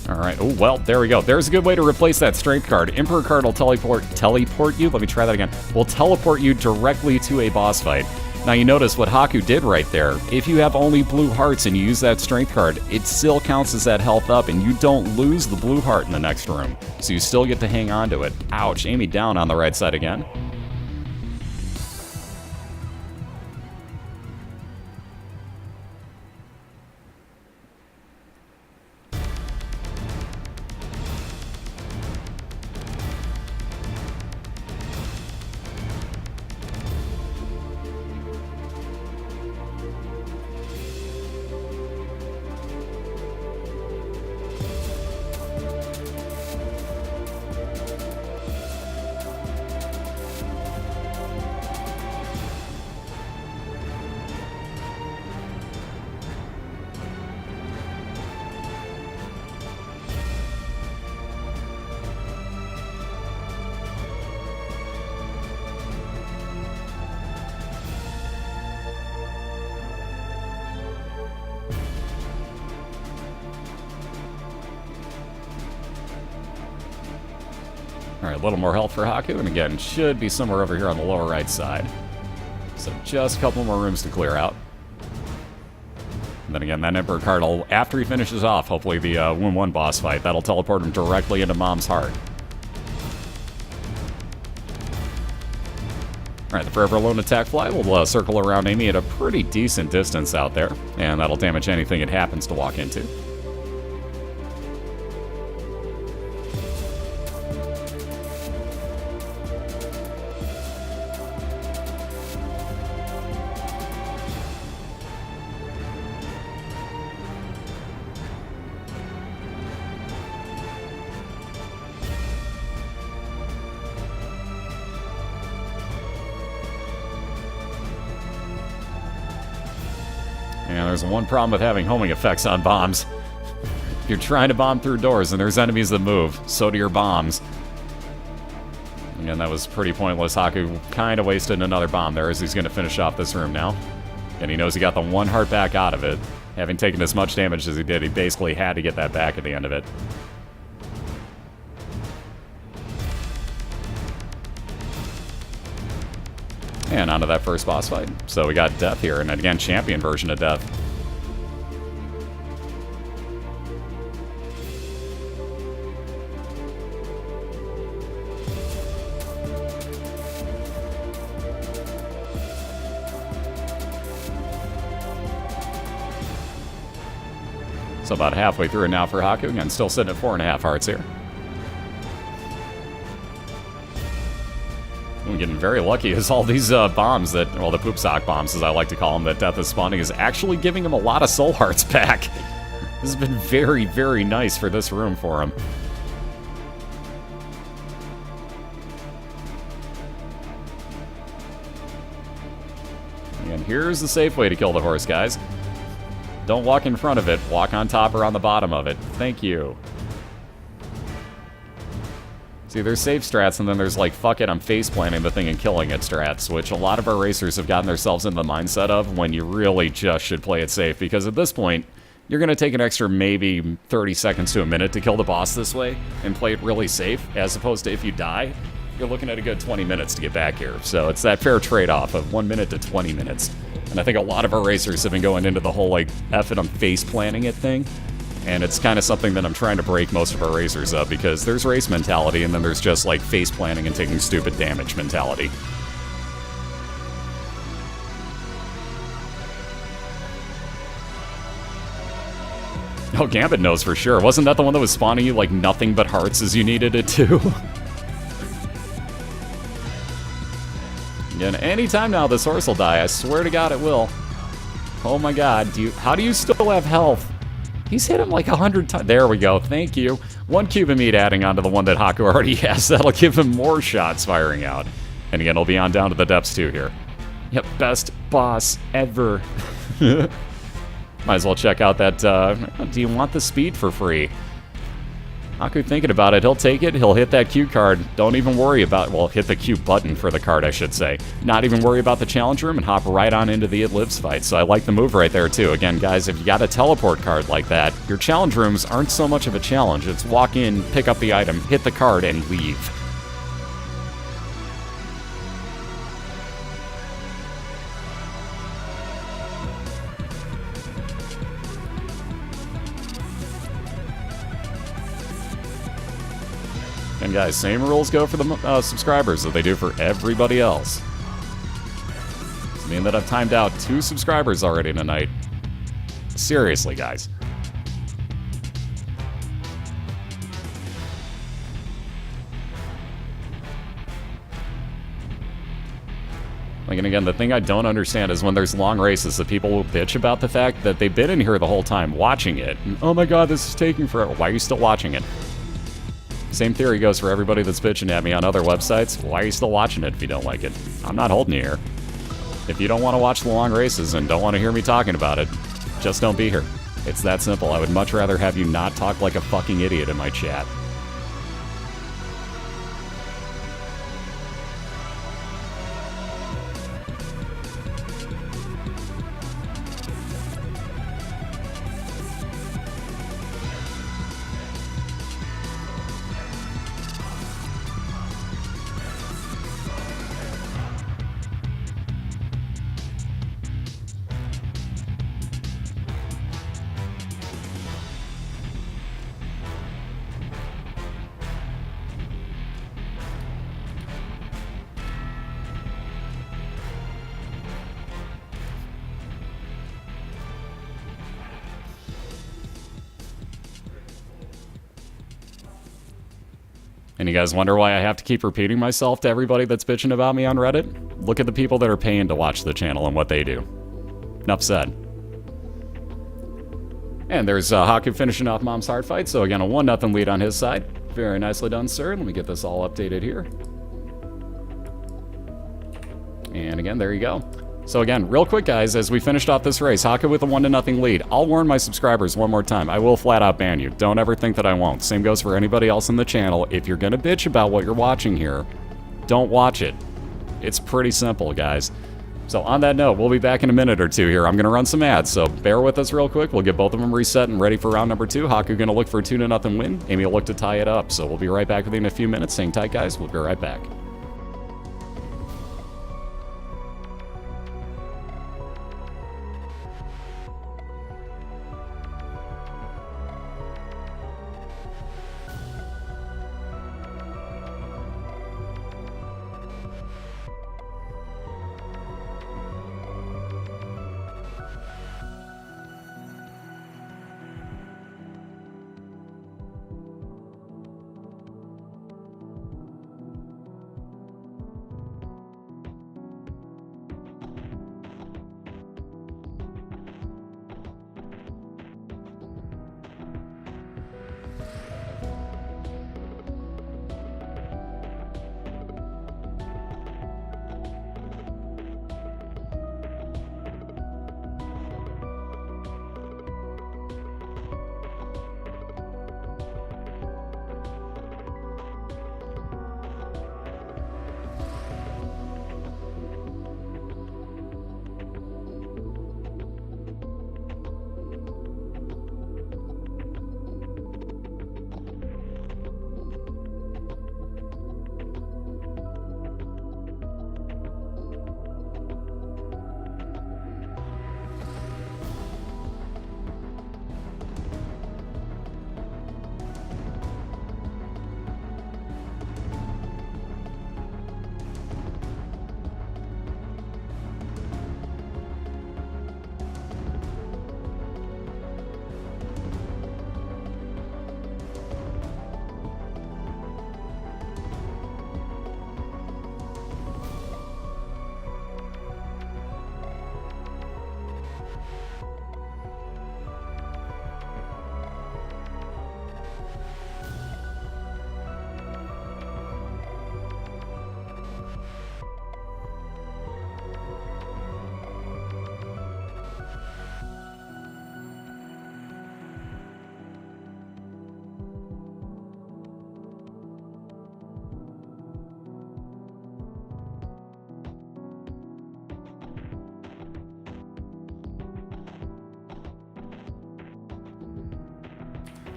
Alright, oh, well, there we go. There's a good way to replace that strength card. Emperor card will teleport you? Let me try that again. Will teleport you directly to a boss fight. Now you notice what Hakku did right there. If you have only blue hearts and you use that strength card, it still counts as that health up and you don't lose the blue heart in the next room. So you still get to hang on to it. Ouch, Amy down on the right side again. Alright, a little more health for Hakku, and again, should be somewhere over here on the lower right side. So just a couple more rooms to clear out. And then again, that Emperor card will, after he finishes off, hopefully the Win 1 boss fight, that'll teleport him directly into Mom's Heart. Alright, the Forever Alone attack fly will circle around Amy at a pretty decent distance out there, and that'll damage anything it happens to walk into. Yeah, there's one problem with having homing effects on bombs. If you're trying to bomb through doors and there's enemies that move, so do your bombs. Again, that was pretty pointless. Hakku kind of wasted another bomb there as he's going to finish off this room now. And he knows he got the one heart back out of it. Having taken as much damage as he did, he basically had to get that back at the end of it. And onto that first boss fight. So we got Death here, and again, champion version of Death. So about halfway through now for Hakku, again, still sitting at 4.5 hearts here. We're getting very lucky as all these bombs that, well, the poop sock bombs, as I like to call them, that Death is spawning, is actually giving him a lot of soul hearts back. This has been very, very nice for this room for him. And here's the safe way to kill the horse, guys. Don't walk in front of it. Walk on top or on the bottom of it. Thank you. See, there's safe strats, and then there's like, fuck it, I'm face planting the thing and killing it strats, which a lot of our racers have gotten themselves in the mindset of when you really just should play it safe, because at this point, you're going to take an extra maybe 30 seconds to a minute to kill the boss this way and play it really safe, as opposed to if you die, you're looking at a good 20 minutes to get back here. So it's that fair trade-off of 1 minute to 20 minutes. And I think a lot of our racers have been going into the whole, like, F it, I'm face planning it thing. And it's kind of something that I'm trying to break most of our racers of, because there's race mentality, and then there's just, like, face planning and taking stupid damage mentality. Oh, Gambit knows for sure. Wasn't that the one that was spawning you, like, nothing but hearts as you needed it to? And anytime now this horse will die, I swear to God it will. Oh my God, how do you still have health? He's hit him like 100 times. There we go, thank you. 1 cube of meat adding onto the one that Hakku already has. That'll give him more shots firing out. And again, it'll be on down to the depths too here. Yep, best boss ever. Might as well check out that, do you want the speed for free? Hakku thinking about it, he'll take it, he'll hit that Q card, don't even worry about, well, hit the Q button for the card, I should say. Not even worry about the challenge room and hop right on into the It Lives fight, so I like the move right there too. Again, guys, if you got a teleport card like that, your challenge rooms aren't so much of a challenge, it's walk in, pick up the item, hit the card, and leave. And guys, same rules go for the subscribers that they do for everybody else. Does mean that I've timed out 2 subscribers already tonight. Seriously, guys. Like, and again, the thing I don't understand is when there's long races, that people will bitch about the fact that they've been in here the whole time watching it. And, oh my God, this is taking forever. Why are you still watching it? Same theory goes for everybody that's bitching at me on other websites. Why are you still watching it if you don't like it? I'm not holding you here. If you don't want to watch the long races and don't want to hear me talking about it, just don't be here. It's that simple. I would much rather have you not talk like a fucking idiot in my chat. And you guys wonder why I have to keep repeating myself to everybody that's bitching about me on Reddit? Look at the people that are paying to watch the channel and what they do. Enough said. And there's Hakku finishing off Mom's Heart fight, so again, a 1-0 lead on his side. Very nicely done, sir. Let me get this all updated here. And again, there you go. So again, real quick, guys, as we finished off this race, Hakku with a 1-0 lead. I'll warn my subscribers one more time. I will flat out ban you. Don't ever think that I won't. Same goes for anybody else on the channel. If you're gonna bitch about what you're watching here, don't watch it. It's pretty simple, guys. So on that note, we'll be back in a minute or two here. I'm gonna run some ads, so bear with us real quick. We'll get both of them reset and ready for round number 2. Hakku gonna look for a 2-0 win. Amy will look to tie it up. So we'll be right back with you in a few minutes. Hang tight, guys. We'll be right back.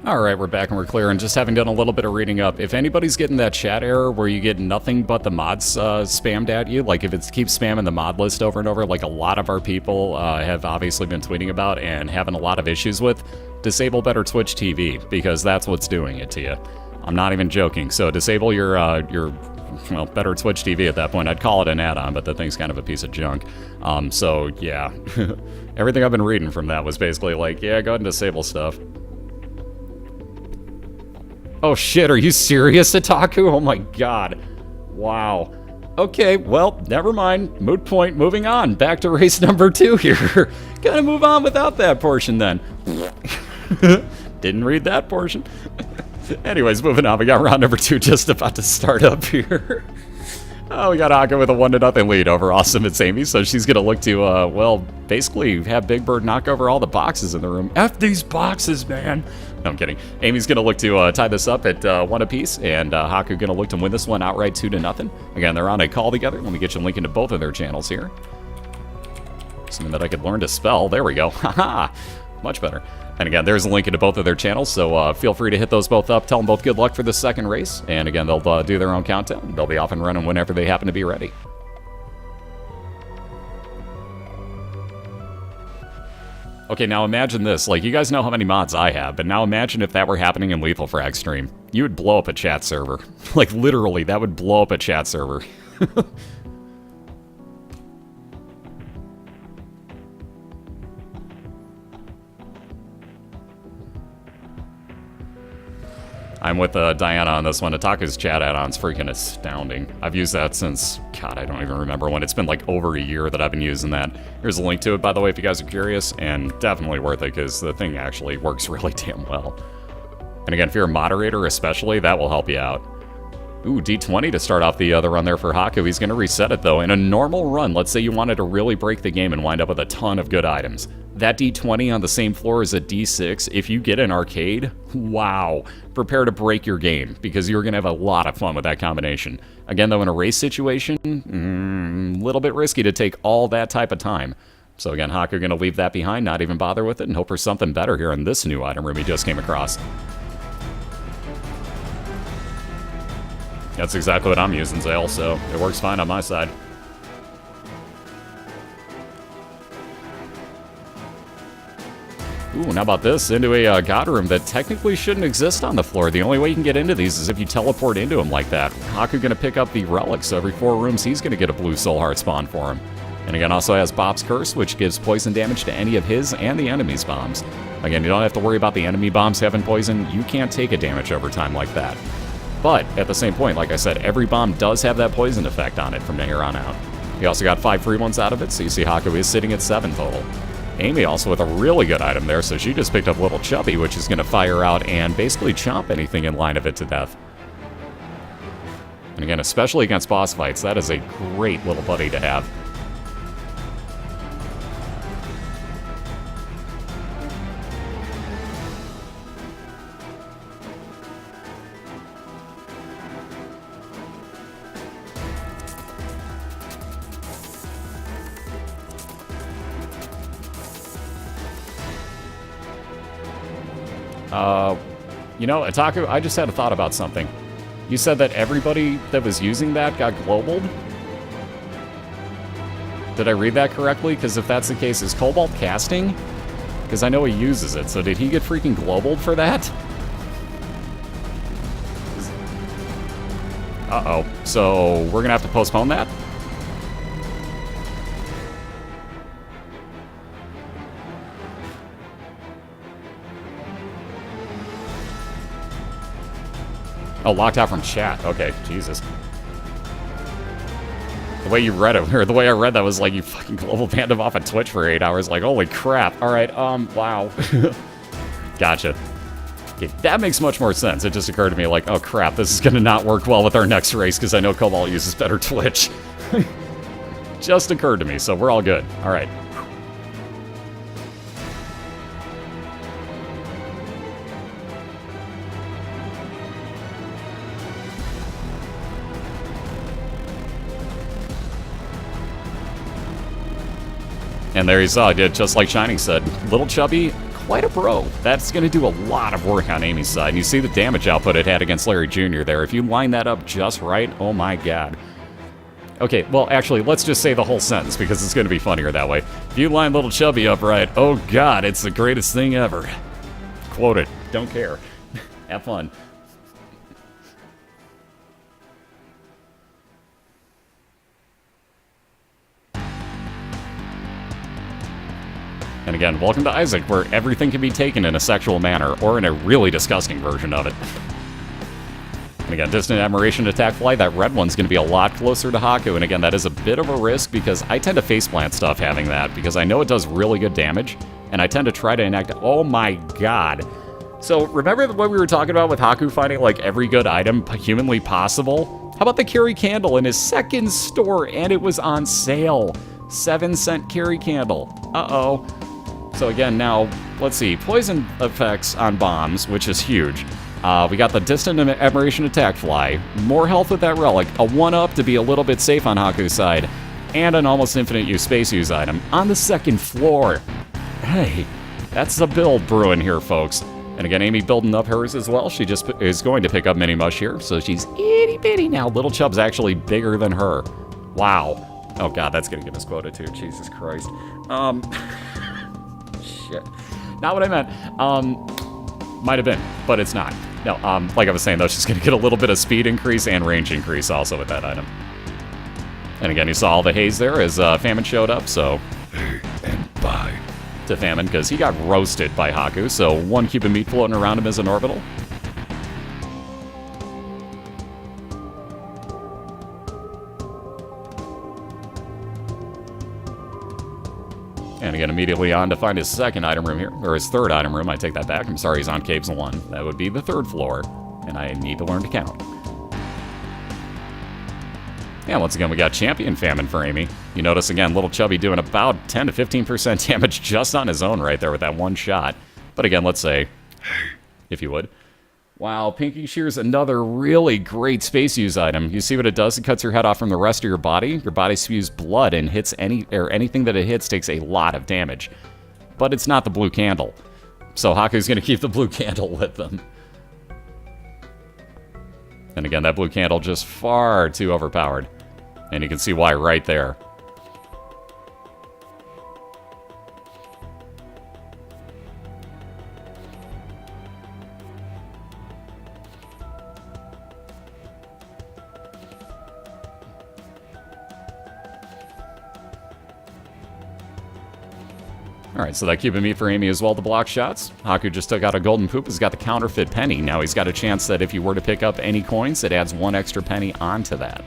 Alright, we're back and we're clear, and just having done a little bit of reading up, if anybody's getting that chat error where you get nothing but the mods spammed at you, like if it keeps spamming the mod list over and over, like a lot of our people have obviously been tweeting about and having a lot of issues with, disable Better Twitch TV, because that's what's doing it to you. I'm not even joking. So disable your well, Better Twitch TV at that point. I'd call it an add-on, but the thing's kind of a piece of junk. So yeah, everything I've been reading from that was basically like, yeah, go ahead and disable stuff. Oh shit, are you serious, TheHakku? Oh my god. Wow. Okay, well, never mind. Moot point, moving on. Back to race number 2 here. Gotta move on without that portion then. Didn't read that portion. Anyways, moving on. We got round number 2 just about to start up here. Oh, we got Hakku with a 1-0 lead over Awesomeitsamy, so she's gonna look to, well, basically have Big Bird knock over all the boxes in the room. F these boxes, man! No, I'm kidding. Amy's gonna look to tie this up at 1 apiece, and Hakku gonna look to win this one outright 2-0. Again, they're on a call together. Let me get you a link into both of their channels here. Something that I could learn to spell. There we go. Haha! Much better. And again, there's a link into both of their channels, so feel free to hit those both up. Tell them both good luck for the second race. And again, they'll do their own countdown. They'll be off and running whenever they happen to be ready. Okay, now imagine this. Like, you guys know how many mods I have, but now imagine if that were happening in Lethal Frag stream. You would blow up a chat server. Like, literally, that would blow up a chat server. I'm with Diana on this one. TheHakku's chat add-on's freaking astounding. I've used that since, God, I don't even remember when. It's been like over a year that I've been using that. Here's a link to it, by the way, if you guys are curious, and definitely worth it, because the thing actually works really damn well. And again, if you're a moderator especially, that will help you out. Ooh, D20 to start off the run there for Hakku. He's going to reset it, though. In a normal run, let's say you wanted to really break the game and wind up with a ton of good items. That D20 on the same floor as a D6, if you get an arcade, wow. Prepare to break your game, because you're going to have a lot of fun with that combination. Again, though, in a race situation, a little bit risky to take all that type of time. So again, Hakku going to leave that behind, not even bother with it, and hope for something better here in this new item room he just came across. That's exactly what I'm using, Zale, so it works fine on my side. Ooh, and how about this? Into a god room that technically shouldn't exist on the floor. The only way you can get into these is if you teleport into them like that. Hakku gonna pick up the relics, so every 4 rooms he's gonna get a blue soul heart spawn for him. And again, also has Bob's Curse, which gives poison damage to any of his and the enemy's bombs. Again, you don't have to worry about the enemy bombs having poison. You can't take a damage over time like that. But, at the same point, like I said, every bomb does have that poison effect on it from here on out. We also got 5 free ones out of it, so you see Hakku is sitting at 7 total. Amy also with a really good item there, so she just picked up Little Chubby, which is going to fire out and basically chomp anything in line of it to death. And again, especially against boss fights, that is a great little buddy to have. You know, TheHakku, I just had a thought about something. You said that everybody that was using that got globaled? Did I read that correctly? Because if that's the case, is Cobalt casting? Because I know he uses it, so did he get freaking globaled for that? Uh-oh. So, we're gonna have to postpone that? Oh, locked out from chat. Okay, Jesus. The way you read it, or the way I read that was like you fucking global banned him off of Twitch for 8 hours. Like, holy crap. Alright, wow. Gotcha. Okay, that makes much more sense. It just occurred to me like, oh crap, this is gonna not work well with our next race because I know Cobalt uses better Twitch. Just occurred to me, so we're all good. Alright. And there you saw, just like Shining said, Little Chubby, quite a bro. That's going to do a lot of work on Amy's side. And you see the damage output it had against Larry Jr. there. If you line that up just right, oh my god. Okay, well, actually, let's just say the whole sentence, because it's going to be funnier that way. If you line Little Chubby up right, oh god, it's the greatest thing ever. Quote it. Don't care. Have fun. And again, welcome to Isaac, where everything can be taken in a sexual manner, or in a really disgusting version of it. And again, Distant Admiration Attack Fly, that red one's going to be a lot closer to Hakku, and again, that is a bit of a risk, because I tend to faceplant stuff having that, because I know it does really good damage, and I tend to try to enact... Oh my god. So, remember what we were talking about with Hakku finding, like, every good item humanly possible? How about the Carry Candle in his second store, and it was on sale? 7-cent Carry Candle. Uh-oh. So again, now, let's see, poison effects on bombs, which is huge. We got the Distant Admiration Attack Fly, more health with that relic, a 1-up to be a little bit safe on Hakku's side, and an almost infinite use space use item on the second floor. Hey, that's a build brewing here, folks. And again, Amy building up hers as well. She just is going to pick up Mini Mush here, so she's itty-bitty now. Little Chub's actually bigger than her. Wow. Oh god, that's gonna get us quota too, Jesus Christ. Shit. Not what I meant. Might have been, but it's not. No, like I was saying though, she's gonna get a little bit of speed increase and range increase also with that item. And again, you saw all the haze there as Famine showed up, so... Hey, and bye. To Famine, because he got roasted by Hakku, so 1 cube of meat floating around him as an orbital. And again, immediately on to find his second item room here, or his third item room. I take that back. I'm sorry, he's on Caves 1. That would be the 3rd floor, and I need to learn to count. Yeah, once again, we got Champion Famine for Amy. You notice, again, Little Chubby doing about 10 to 15% damage just on his own right there with that one shot. But again, let's say, if you would. Wow, Pinky Shear's another really great space use item. You see what it does? It cuts your head off from the rest of your body. Your body spews blood and hits anything that it hits takes a lot of damage. But it's not the blue candle. So Hakku's going to keep the blue candle with them. And again, that blue candle just far too overpowered. And you can see why right there. Alright, so that cube of meat for Amy as well to block shots. Hakku just took out a golden poop, has got the counterfeit penny. Now he's got a chance that if you were to pick up any coins, it adds 1 extra penny onto that.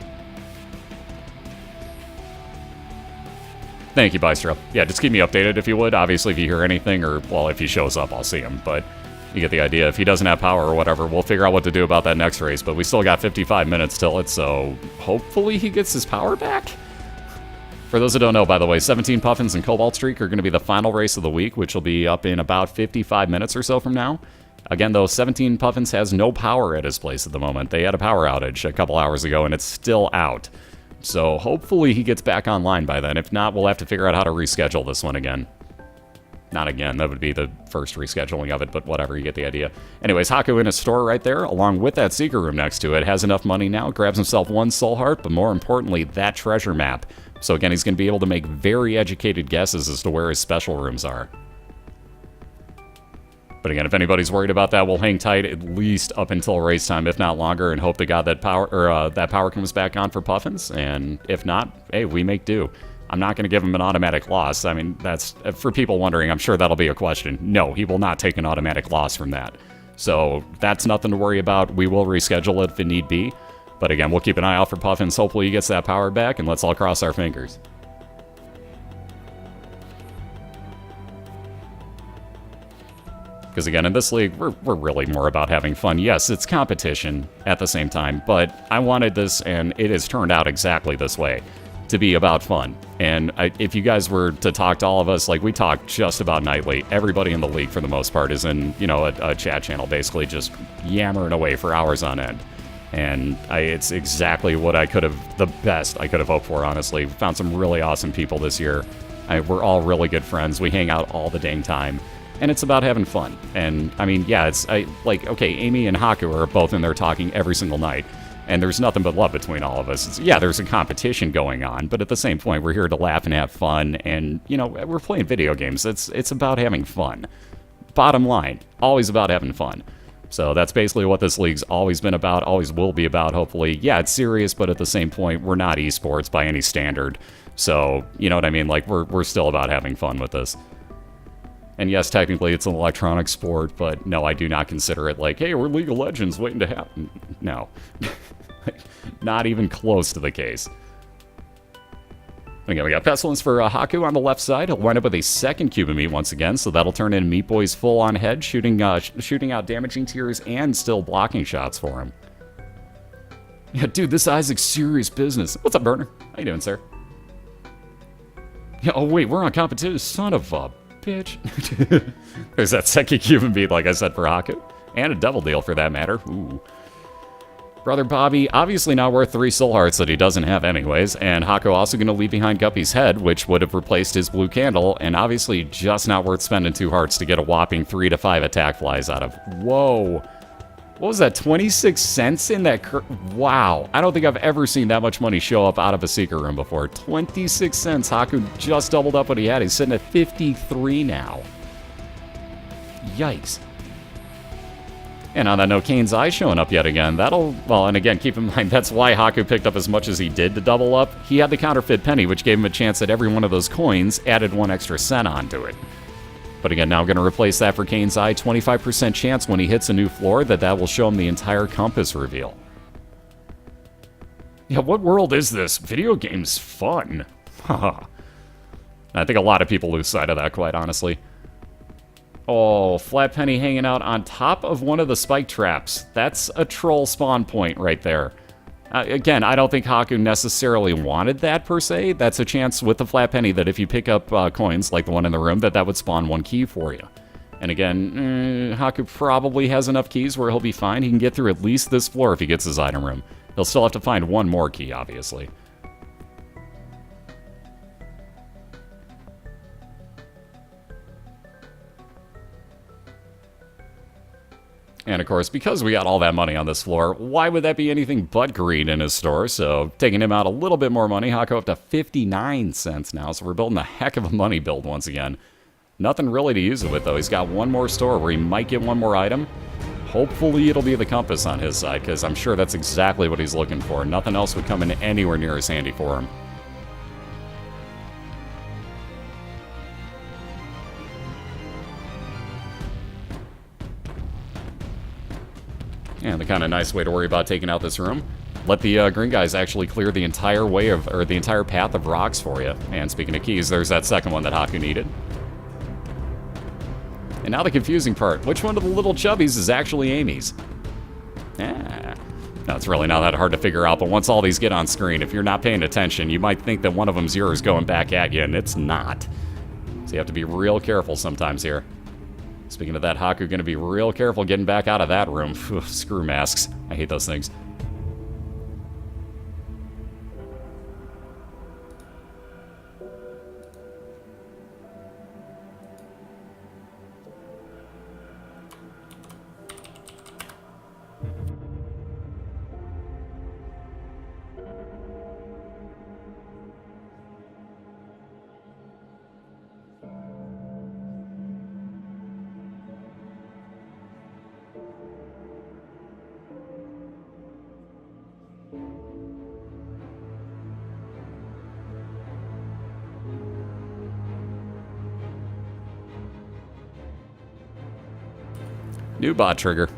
Thank you, Bystro. Yeah, just keep me updated if you would. Obviously, if you hear anything, or, well, if he shows up, I'll see him. But you get the idea. If he doesn't have power or whatever, we'll figure out what to do about that next race. But we still got 55 minutes till it, so hopefully he gets his power back? For those who don't know, by the way, 17 Puffins and Cobalt Streak are going to be the final race of the week, which will be up in about 55 minutes or so from now. Again, though, 17 Puffins has no power at his place at the moment. They had a power outage a couple hours ago, and it's still out. So hopefully he gets back online by then. If not, we'll have to figure out how to reschedule this one again. Not again, that would be the first rescheduling of it, but whatever, you get the idea. Anyways, Hakku in his store right there, along with that secret room next to it, has enough money now, grabs himself 1 soul heart, but more importantly, that treasure map. So again, he's going to be able to make very educated guesses as to where his special rooms are. But again, if anybody's worried about that, we'll hang tight at least up until race time, if not longer, and hope to God that power comes back on for Puffins. And if not, hey, we make do. I'm not going to give him an automatic loss. I mean, that's, for people wondering, I'm sure that'll be a question. No, he will not take an automatic loss from that. So that's nothing to worry about. We will reschedule it if it need be. But again, we'll keep an eye out for Puffins. Hopefully he gets that power back, and let's all cross our fingers. Because again, in this league, we're really more about having fun. Yes, it's competition at the same time, but I wanted this, and it has turned out exactly this way, to be about fun. And if you guys were to talk to all of us, like we talk just about nightly, everybody in the league for the most part is in, you know, a chat channel, basically just yammering away for hours on end. And it's exactly what the best I could have hoped for, honestly. We found some really awesome people this year. We're all really good friends. We hang out all the dang time. And it's about having fun. And, I mean, yeah, okay, Amy and Hakku are both in there talking every single night. And there's nothing but love between all of us. Yeah, there's a competition going on, but at the same point, we're here to laugh and have fun. And, you know, we're playing video games. It's about having fun. Bottom line, always about having fun. So that's basically what this league's always been about, always will be about, hopefully. Yeah, it's serious, but at the same point, we're not esports by any standard. So, you know what I mean? Like, we're still about having fun with this. And yes, technically it's an electronic sport, but no, I do not consider it like, hey, we're League of Legends waiting to happen. No. Not even close to the case. Again, we got Pestilence for Hakku on the left side. He'll wind up with a second cube of meat once again, so that'll turn in Meat Boy's full-on head, shooting out damaging tiers and still blocking shots for him. Yeah, dude, this Isaac's serious business. What's up, Burner? How you doing, sir? Yeah, oh, wait, we're on competition. Son of a bitch. There's that second cube of meat, like I said, for Hakku. And a double deal, for that matter. Ooh. Brother Bobby, obviously not worth 3 soul hearts that he doesn't have anyways, and Hakku also going to leave behind Guppy's head, which would have replaced his blue candle, and obviously just not worth spending 2 hearts to get a whopping 3 to 5 attack flies out of. Whoa. What was that, 26 cents in that? Wow. I don't think I've ever seen that much money show up out of a secret room before. 26 cents. Hakku just doubled up what he had. He's sitting at 53 now. Yikes. And on that note, Kane's Eye showing up yet again. That'll, well, and again, keep in mind, that's why Hakku picked up as much as he did to double up. He had the counterfeit penny, which gave him a chance that every one of those coins added 1 extra cent onto it. But again, now I'm going to replace that for Kane's Eye. 25% chance when he hits a new floor that will show him the entire compass reveal. Yeah, what world is this? Video games fun. Haha. I think a lot of people lose sight of that, quite honestly. Oh, Flat Penny hanging out on top of one of the spike traps. That's a troll spawn point right there. Again, I don't think Hakku necessarily wanted that, per se. That's a chance with the Flat Penny that if you pick up coins, like the one in the room, that would spawn 1 key for you. And again, Hakku probably has enough keys where he'll be fine. He can get through at least this floor if he gets his item room. He'll still have to find 1 more key, obviously. And of course, because we got all that money on this floor, why would that be anything but greed in his store? So taking him out a little bit more money, Hakku up to 59 cents now. So we're building a heck of a money build once again. Nothing really to use it with, though. He's got 1 more store where he might get 1 more item. Hopefully it'll be the compass on his side, because I'm sure that's exactly what he's looking for. Nothing else would come in anywhere near as handy for him. And the kind of nice way to worry about taking out this room, let the green guys actually clear the entire way of, or the entire path of rocks for you. And speaking of keys, there's that second one that Hakku needed. And now the confusing part, which one of the little chubbies is actually Amy's? No, it's really not that hard to figure out, but once all these get on screen, if you're not paying attention, you might think that one of them's yours going back at you, and it's not. So you have to be real careful sometimes here. Speaking of that, Hakku going to be real careful getting back out of that room. Screw masks. I hate those things. New bot trigger.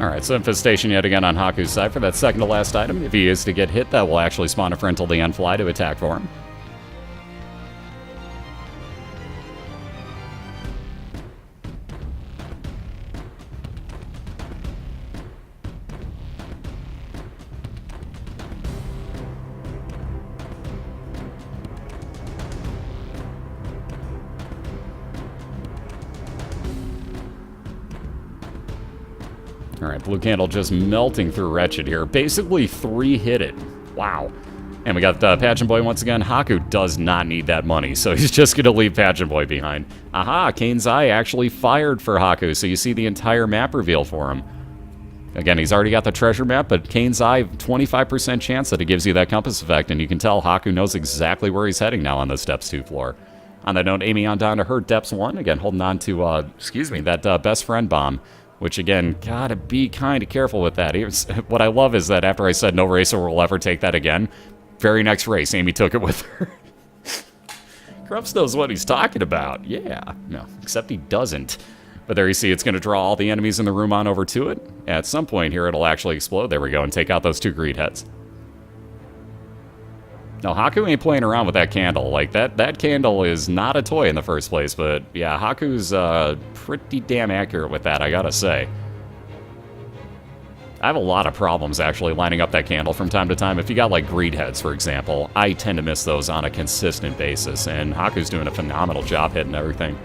Alright, so Infestation yet again on Hakku's side for that second to last item. If he is to get hit, that will actually spawn a friend till the end fly to attack for him. Alright, blue candle just melting through Wretched here. Basically 3-hit it. Wow. And we got Pageant Boy once again. Hakku does not need that money, so he's just going to leave Pageant Boy behind. Aha, Kane's Eye actually fired for Hakku, so you see the entire map reveal for him. Again, he's already got the treasure map, but Kane's Eye, 25% chance that it gives you that compass effect, and you can tell Hakku knows exactly where he's heading now on the Steps 2 floor. On that note, aiming on down to her Depths 1, again, holding on to, that Best Friend bomb, which, again, gotta be kind of careful with that. What I love is that after I said no racer will ever take that again, very next race, Amy took it with her. Krups knows what he's talking about. Yeah. No, except he doesn't. But there you see, it's going to draw all the enemies in the room on over to it. At some point here, it'll actually explode. There we go, and take out those 2 greed heads. Now, Hakku ain't playing around with that candle. Like, that candle is not a toy in the first place. But, yeah, Haku's pretty damn accurate with that, I gotta say. I have a lot of problems, actually, lining up that candle from time to time. If you got, like, greed heads, for example, I tend to miss those on a consistent basis, and Haku's doing a phenomenal job hitting everything.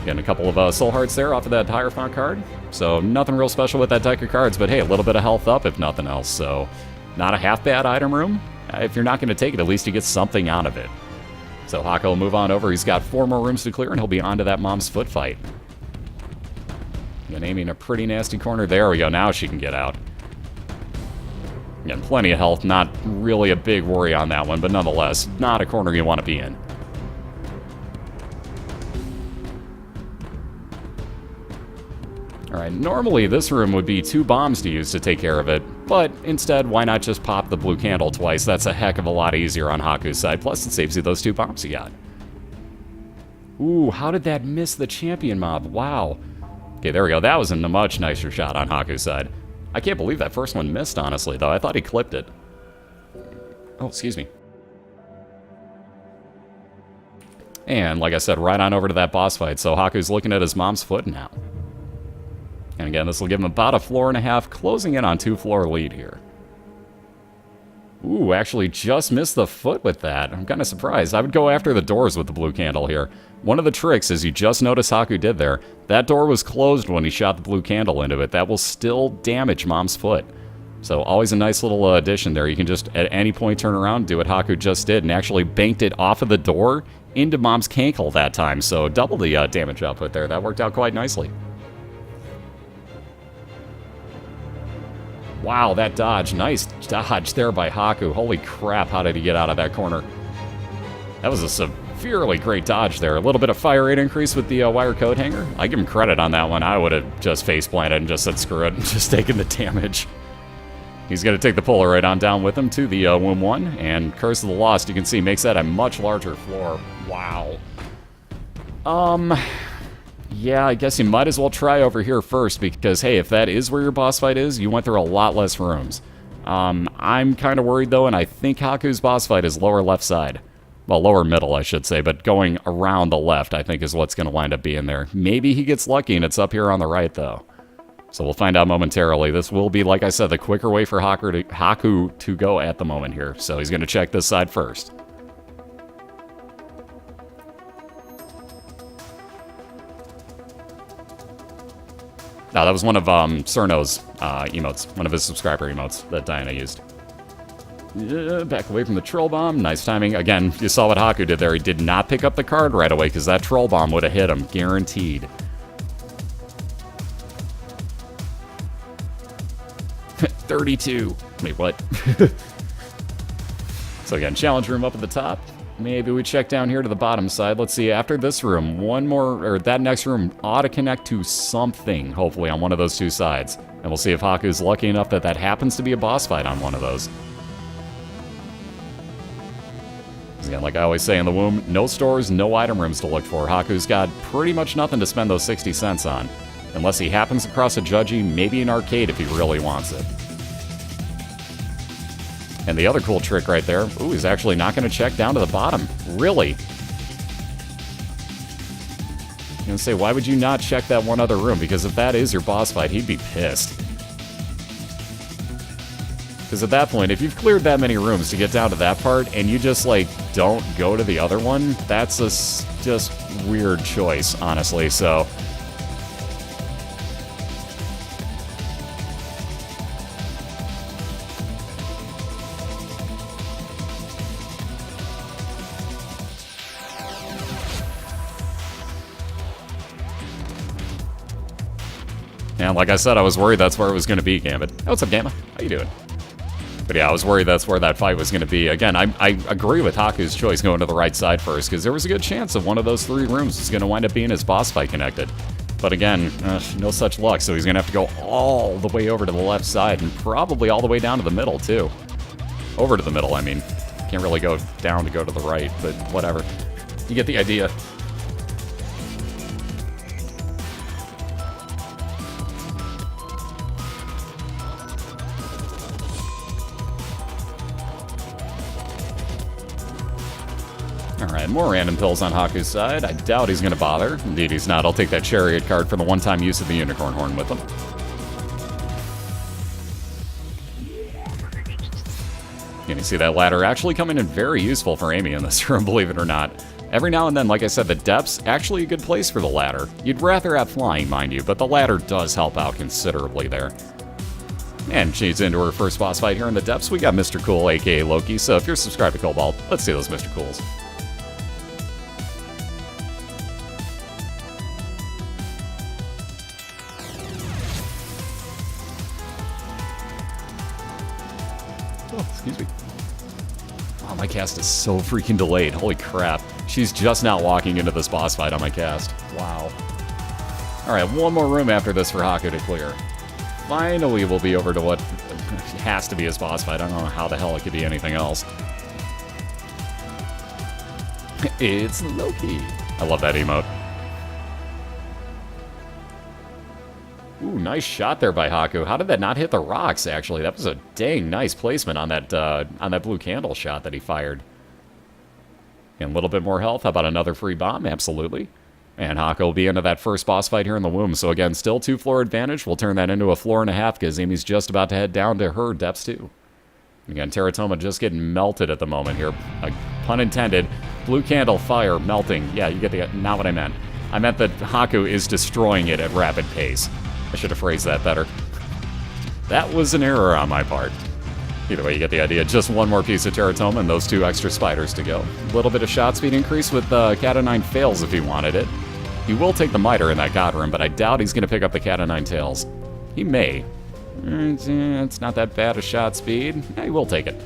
Getting a couple of soul hearts there off of that Hierophant card, so nothing real special with that deck of cards, but hey, a little bit of health up if nothing else, so not a half-bad item room. If you're not going to take it, at least you get something out of it. So Hakku will move on over. He's got 4 more rooms to clear, and he'll be on to that Mom's Foot fight. Again, aiming a pretty nasty corner. There we go. Now she can get out. Again, plenty of health. Not really a big worry on that one, but nonetheless, not a corner you want to be in. Alright, normally this room would be 2 bombs to use to take care of it, but instead, why not just pop the blue candle twice? That's a heck of a lot easier on Haku's side, plus it saves you those 2 bombs you got. Ooh, how did that miss the champion mob? Wow. Okay, there we go. That was a much nicer shot on Haku's side. I can't believe that first one missed, honestly, though. I thought he clipped it. Oh, excuse me. And, like I said, right on over to that boss fight, so Haku's looking at his mom's foot now. And again, this will give him about 1.5 floors, closing in on 2-floor lead here. Ooh, actually just missed the foot with that. I'm kind of surprised. I would go after the doors with the blue candle here. One of the tricks, as you just noticed Hakku did there, that door was closed when he shot the blue candle into it. That will still damage Mom's foot. So always a nice little addition there. You can just, at any point, turn around, do what Hakku just did, and actually banked it off of the door into Mom's cankle that time. So double the damage output there. That worked out quite nicely. Wow, that dodge. Nice dodge there by Hakku. Holy crap, how did he get out of that corner? That was a severely great dodge there. A little bit of fire rate increase with the wire coat hanger. I give him credit on that one. I would have just face-planted and just said screw it and just taken the damage. He's going to take the Polaroid on down with him to the Womb 1. And Curse of the Lost, you can see, makes that a much larger floor. Wow. Yeah, I guess you might as well try over here first, because, hey, if that is where your boss fight is, you went through a lot less rooms. I'm kind of worried, though, and I think Haku's boss fight is lower left side. Well, lower middle, I should say, but going around the left, I think, is what's going to wind up being there. Maybe he gets lucky, and it's up here on the right, though. So we'll find out momentarily. This will be, like I said, the quicker way for Hakku to go at the moment here. So he's going to check this side first. No, that was one of Cerno's emotes, one of his subscriber emotes that Diana used. Back away from the troll bomb. Nice timing. Again, you saw what Hakku did there. He did not pick up the card right away because that troll bomb would have hit him, guaranteed. 32. Wait, what? So again, challenge room up at the top. Maybe we check down here to the bottom side. Let's see, after this room, one more, or that next room ought to connect to something, hopefully, on one of those 2 sides. And we'll see if Haku's lucky enough that that happens to be a boss fight on one of those. Again, like I always say in the womb, no stores, no item rooms to look for. Haku's got pretty much nothing to spend those 60 cents on. Unless he happens across a judgy, maybe an arcade if he really wants it. And the other cool trick right there, ooh, he's actually not going to check down to the bottom. Really? I'm going to say, why would you not check that one other room? Because if that is your boss fight, he'd be pissed. Because at that point, if you've cleared that many rooms to get down to that part, and you just, like, don't go to the other one, that's a just weird choice, honestly, so... And like I said, I was worried that's where it was going to be, Gambit. Hey, what's up, Gamma? How you doing? But yeah, I was worried that's where that fight was going to be. Again, I agree with Haku's choice going to the right side first, because there was a good chance of one of those 3 rooms was going to wind up being his boss fight connected. But again, no such luck, so he's going to have to go all the way over to the left side, and probably all the way down to the middle, too. Over to the middle, I mean. Can't really go down to go to the right, but whatever. You get the idea. Alright, more random pills on Haku's side. I doubt he's going to bother. Indeed, he's not. I'll take that Chariot card for the one-time use of the Unicorn Horn with him. And you see that ladder actually coming in very useful for Amy in this room, believe it or not. Every now and then, like I said, the depth's actually a good place for the ladder. You'd rather have flying, mind you, but the ladder does help out considerably there. And she's into her first boss fight here in the depths. We got Mr. Cool, aka Loki, so if you're subscribed to Cobalt, let's see those Mr. Cools. Oh, excuse me. Oh, my cast is so freaking delayed. Holy crap. She's just now walking into this boss fight on my cast. Wow. Alright, one more room after this for Haku to clear. Finally, we'll be over to what has to be his boss fight. I don't know how the hell it could be anything else. It's Loki. I love that emote. Ooh, nice shot there by Haku. How did that not hit the rocks, actually? That was a dang nice placement on that blue candle shot that he fired. And a little bit more health. How about another free bomb? Absolutely. And Haku will be into that first boss fight here in the womb. So again, still 2-floor advantage. We'll turn that into a floor and a half because Amy's just about to head down to her depths too. Again, Teratoma just getting melted at the moment here. Pun intended. Blue candle fire melting. Yeah, you get the... Not what I meant. I meant that Haku is destroying it at rapid pace. I should have phrased that better. That was an error on my part. Either way, you get the idea. Just one more piece of Teratoma and those 2 extra spiders to go. A little bit of shot speed increase with Cat of 9 fails if he wanted it. He will take the miter in that god room, but I doubt he's going to pick up the Cat of 9 tails. He may. It's not that bad a shot speed. Yeah, he will take it.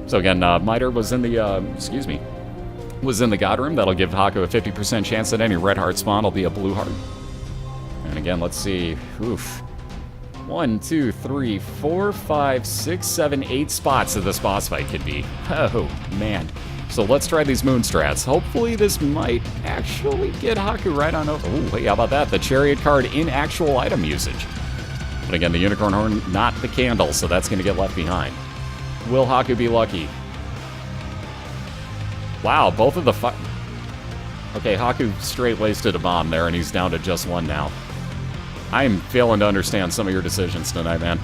So again, miter was in the, was in the god room. That'll give Haku a 50% chance that any red heart spawn will be a blue heart. And again, let's see. Oof. 1, 2, 3, 4, 5, 6, 7, 8 spots that this boss fight could be. Oh, man. So let's try these moon strats. Hopefully this might actually get Haku right on over. Ooh, hey, how about that? The Chariot card in actual item usage. But again, the Unicorn Horn, not the candle, so that's going to get left behind. Will Haku be lucky? Wow, both of the Okay, Haku straight wasted a bomb there, and he's down to just 1 now. I'm failing to understand some of your decisions tonight, man.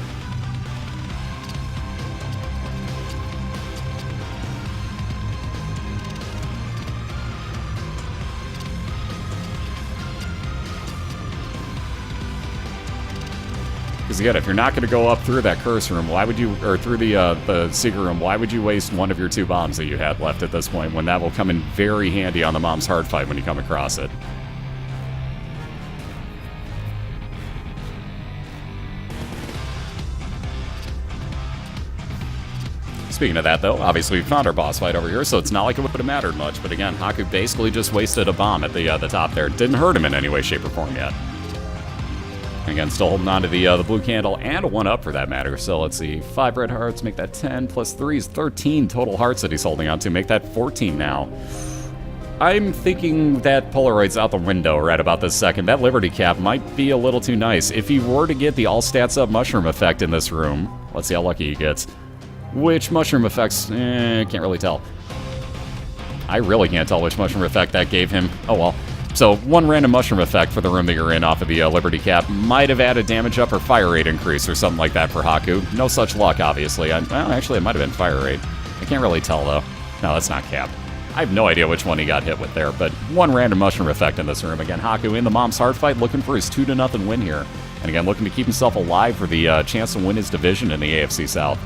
Because again, if you're not going to go up through that curse room, why would you, or through the secret room, why would you waste one of your 2 bombs that you had left at this point, when that will come in very handy on the mom's hard fight when you come across it? Speaking of that, though, obviously we found our boss fight over here, so it's not like it would have mattered much. But again, Haku basically just wasted a bomb at the top there. Didn't hurt him in any way, shape, or form yet. Again, still holding on to the blue candle and a 1-up for that matter. So let's see, 5 red hearts, make that 10, plus 3 is 13 total hearts that he's holding on to. Make that 14 now. I'm thinking that Polaroid's out the window right about this second. That Liberty Cap might be a little too nice. If he were to get the all stats up mushroom effect in this room, let's see how lucky he gets. Which mushroom effects? Can't really tell. I really can't tell which mushroom effect that gave him. Oh well. So, one random mushroom effect for the room that you're in off of the Liberty Cap might have added damage up or fire rate increase or something like that for Haku. No such luck, obviously. Well, actually, it might have been fire rate. I can't really tell, though. No, that's not Cap. I have no idea which one he got hit with there, but one random mushroom effect in this room. Again, Haku in the mom's hard fight, looking for his 2-0 win here. And again, looking to keep himself alive for the chance to win his division in the AFC South.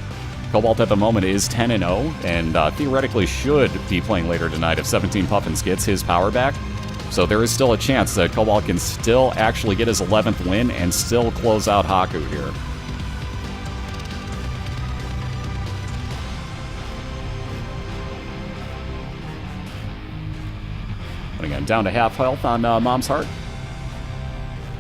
Cobalt at the moment is 10-0, and theoretically should be playing later tonight if 17 Puffins gets his power back. So there is still a chance that Cobalt can still actually get his 11th win and still close out Hakku here. But again, down to half health on Mom's Heart.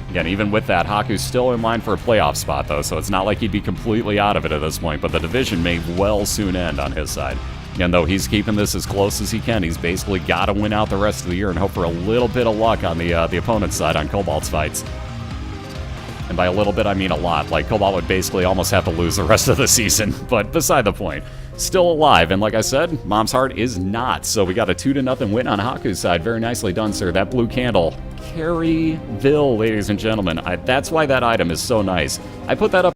Again, even with that, Hakku's still in line for a playoff spot, though, so it's not like he'd be completely out of it at this point, but the division may well soon end on his side. And though he's keeping this as close as he can, he's basically got to win out the rest of the year and hope for a little bit of luck on the opponent's side on Cobalt's fights. And by a little bit, I mean a lot. Like, Cobalt would basically almost have to lose the rest of the season, but beside the point. Still alive, and like I said, Mom's Heart is not, so we got a 2-0 win on Hakku's side. Very nicely done, sir. That blue candle, Caryville, ladies and gentlemen. That's why that item is so nice. I put that up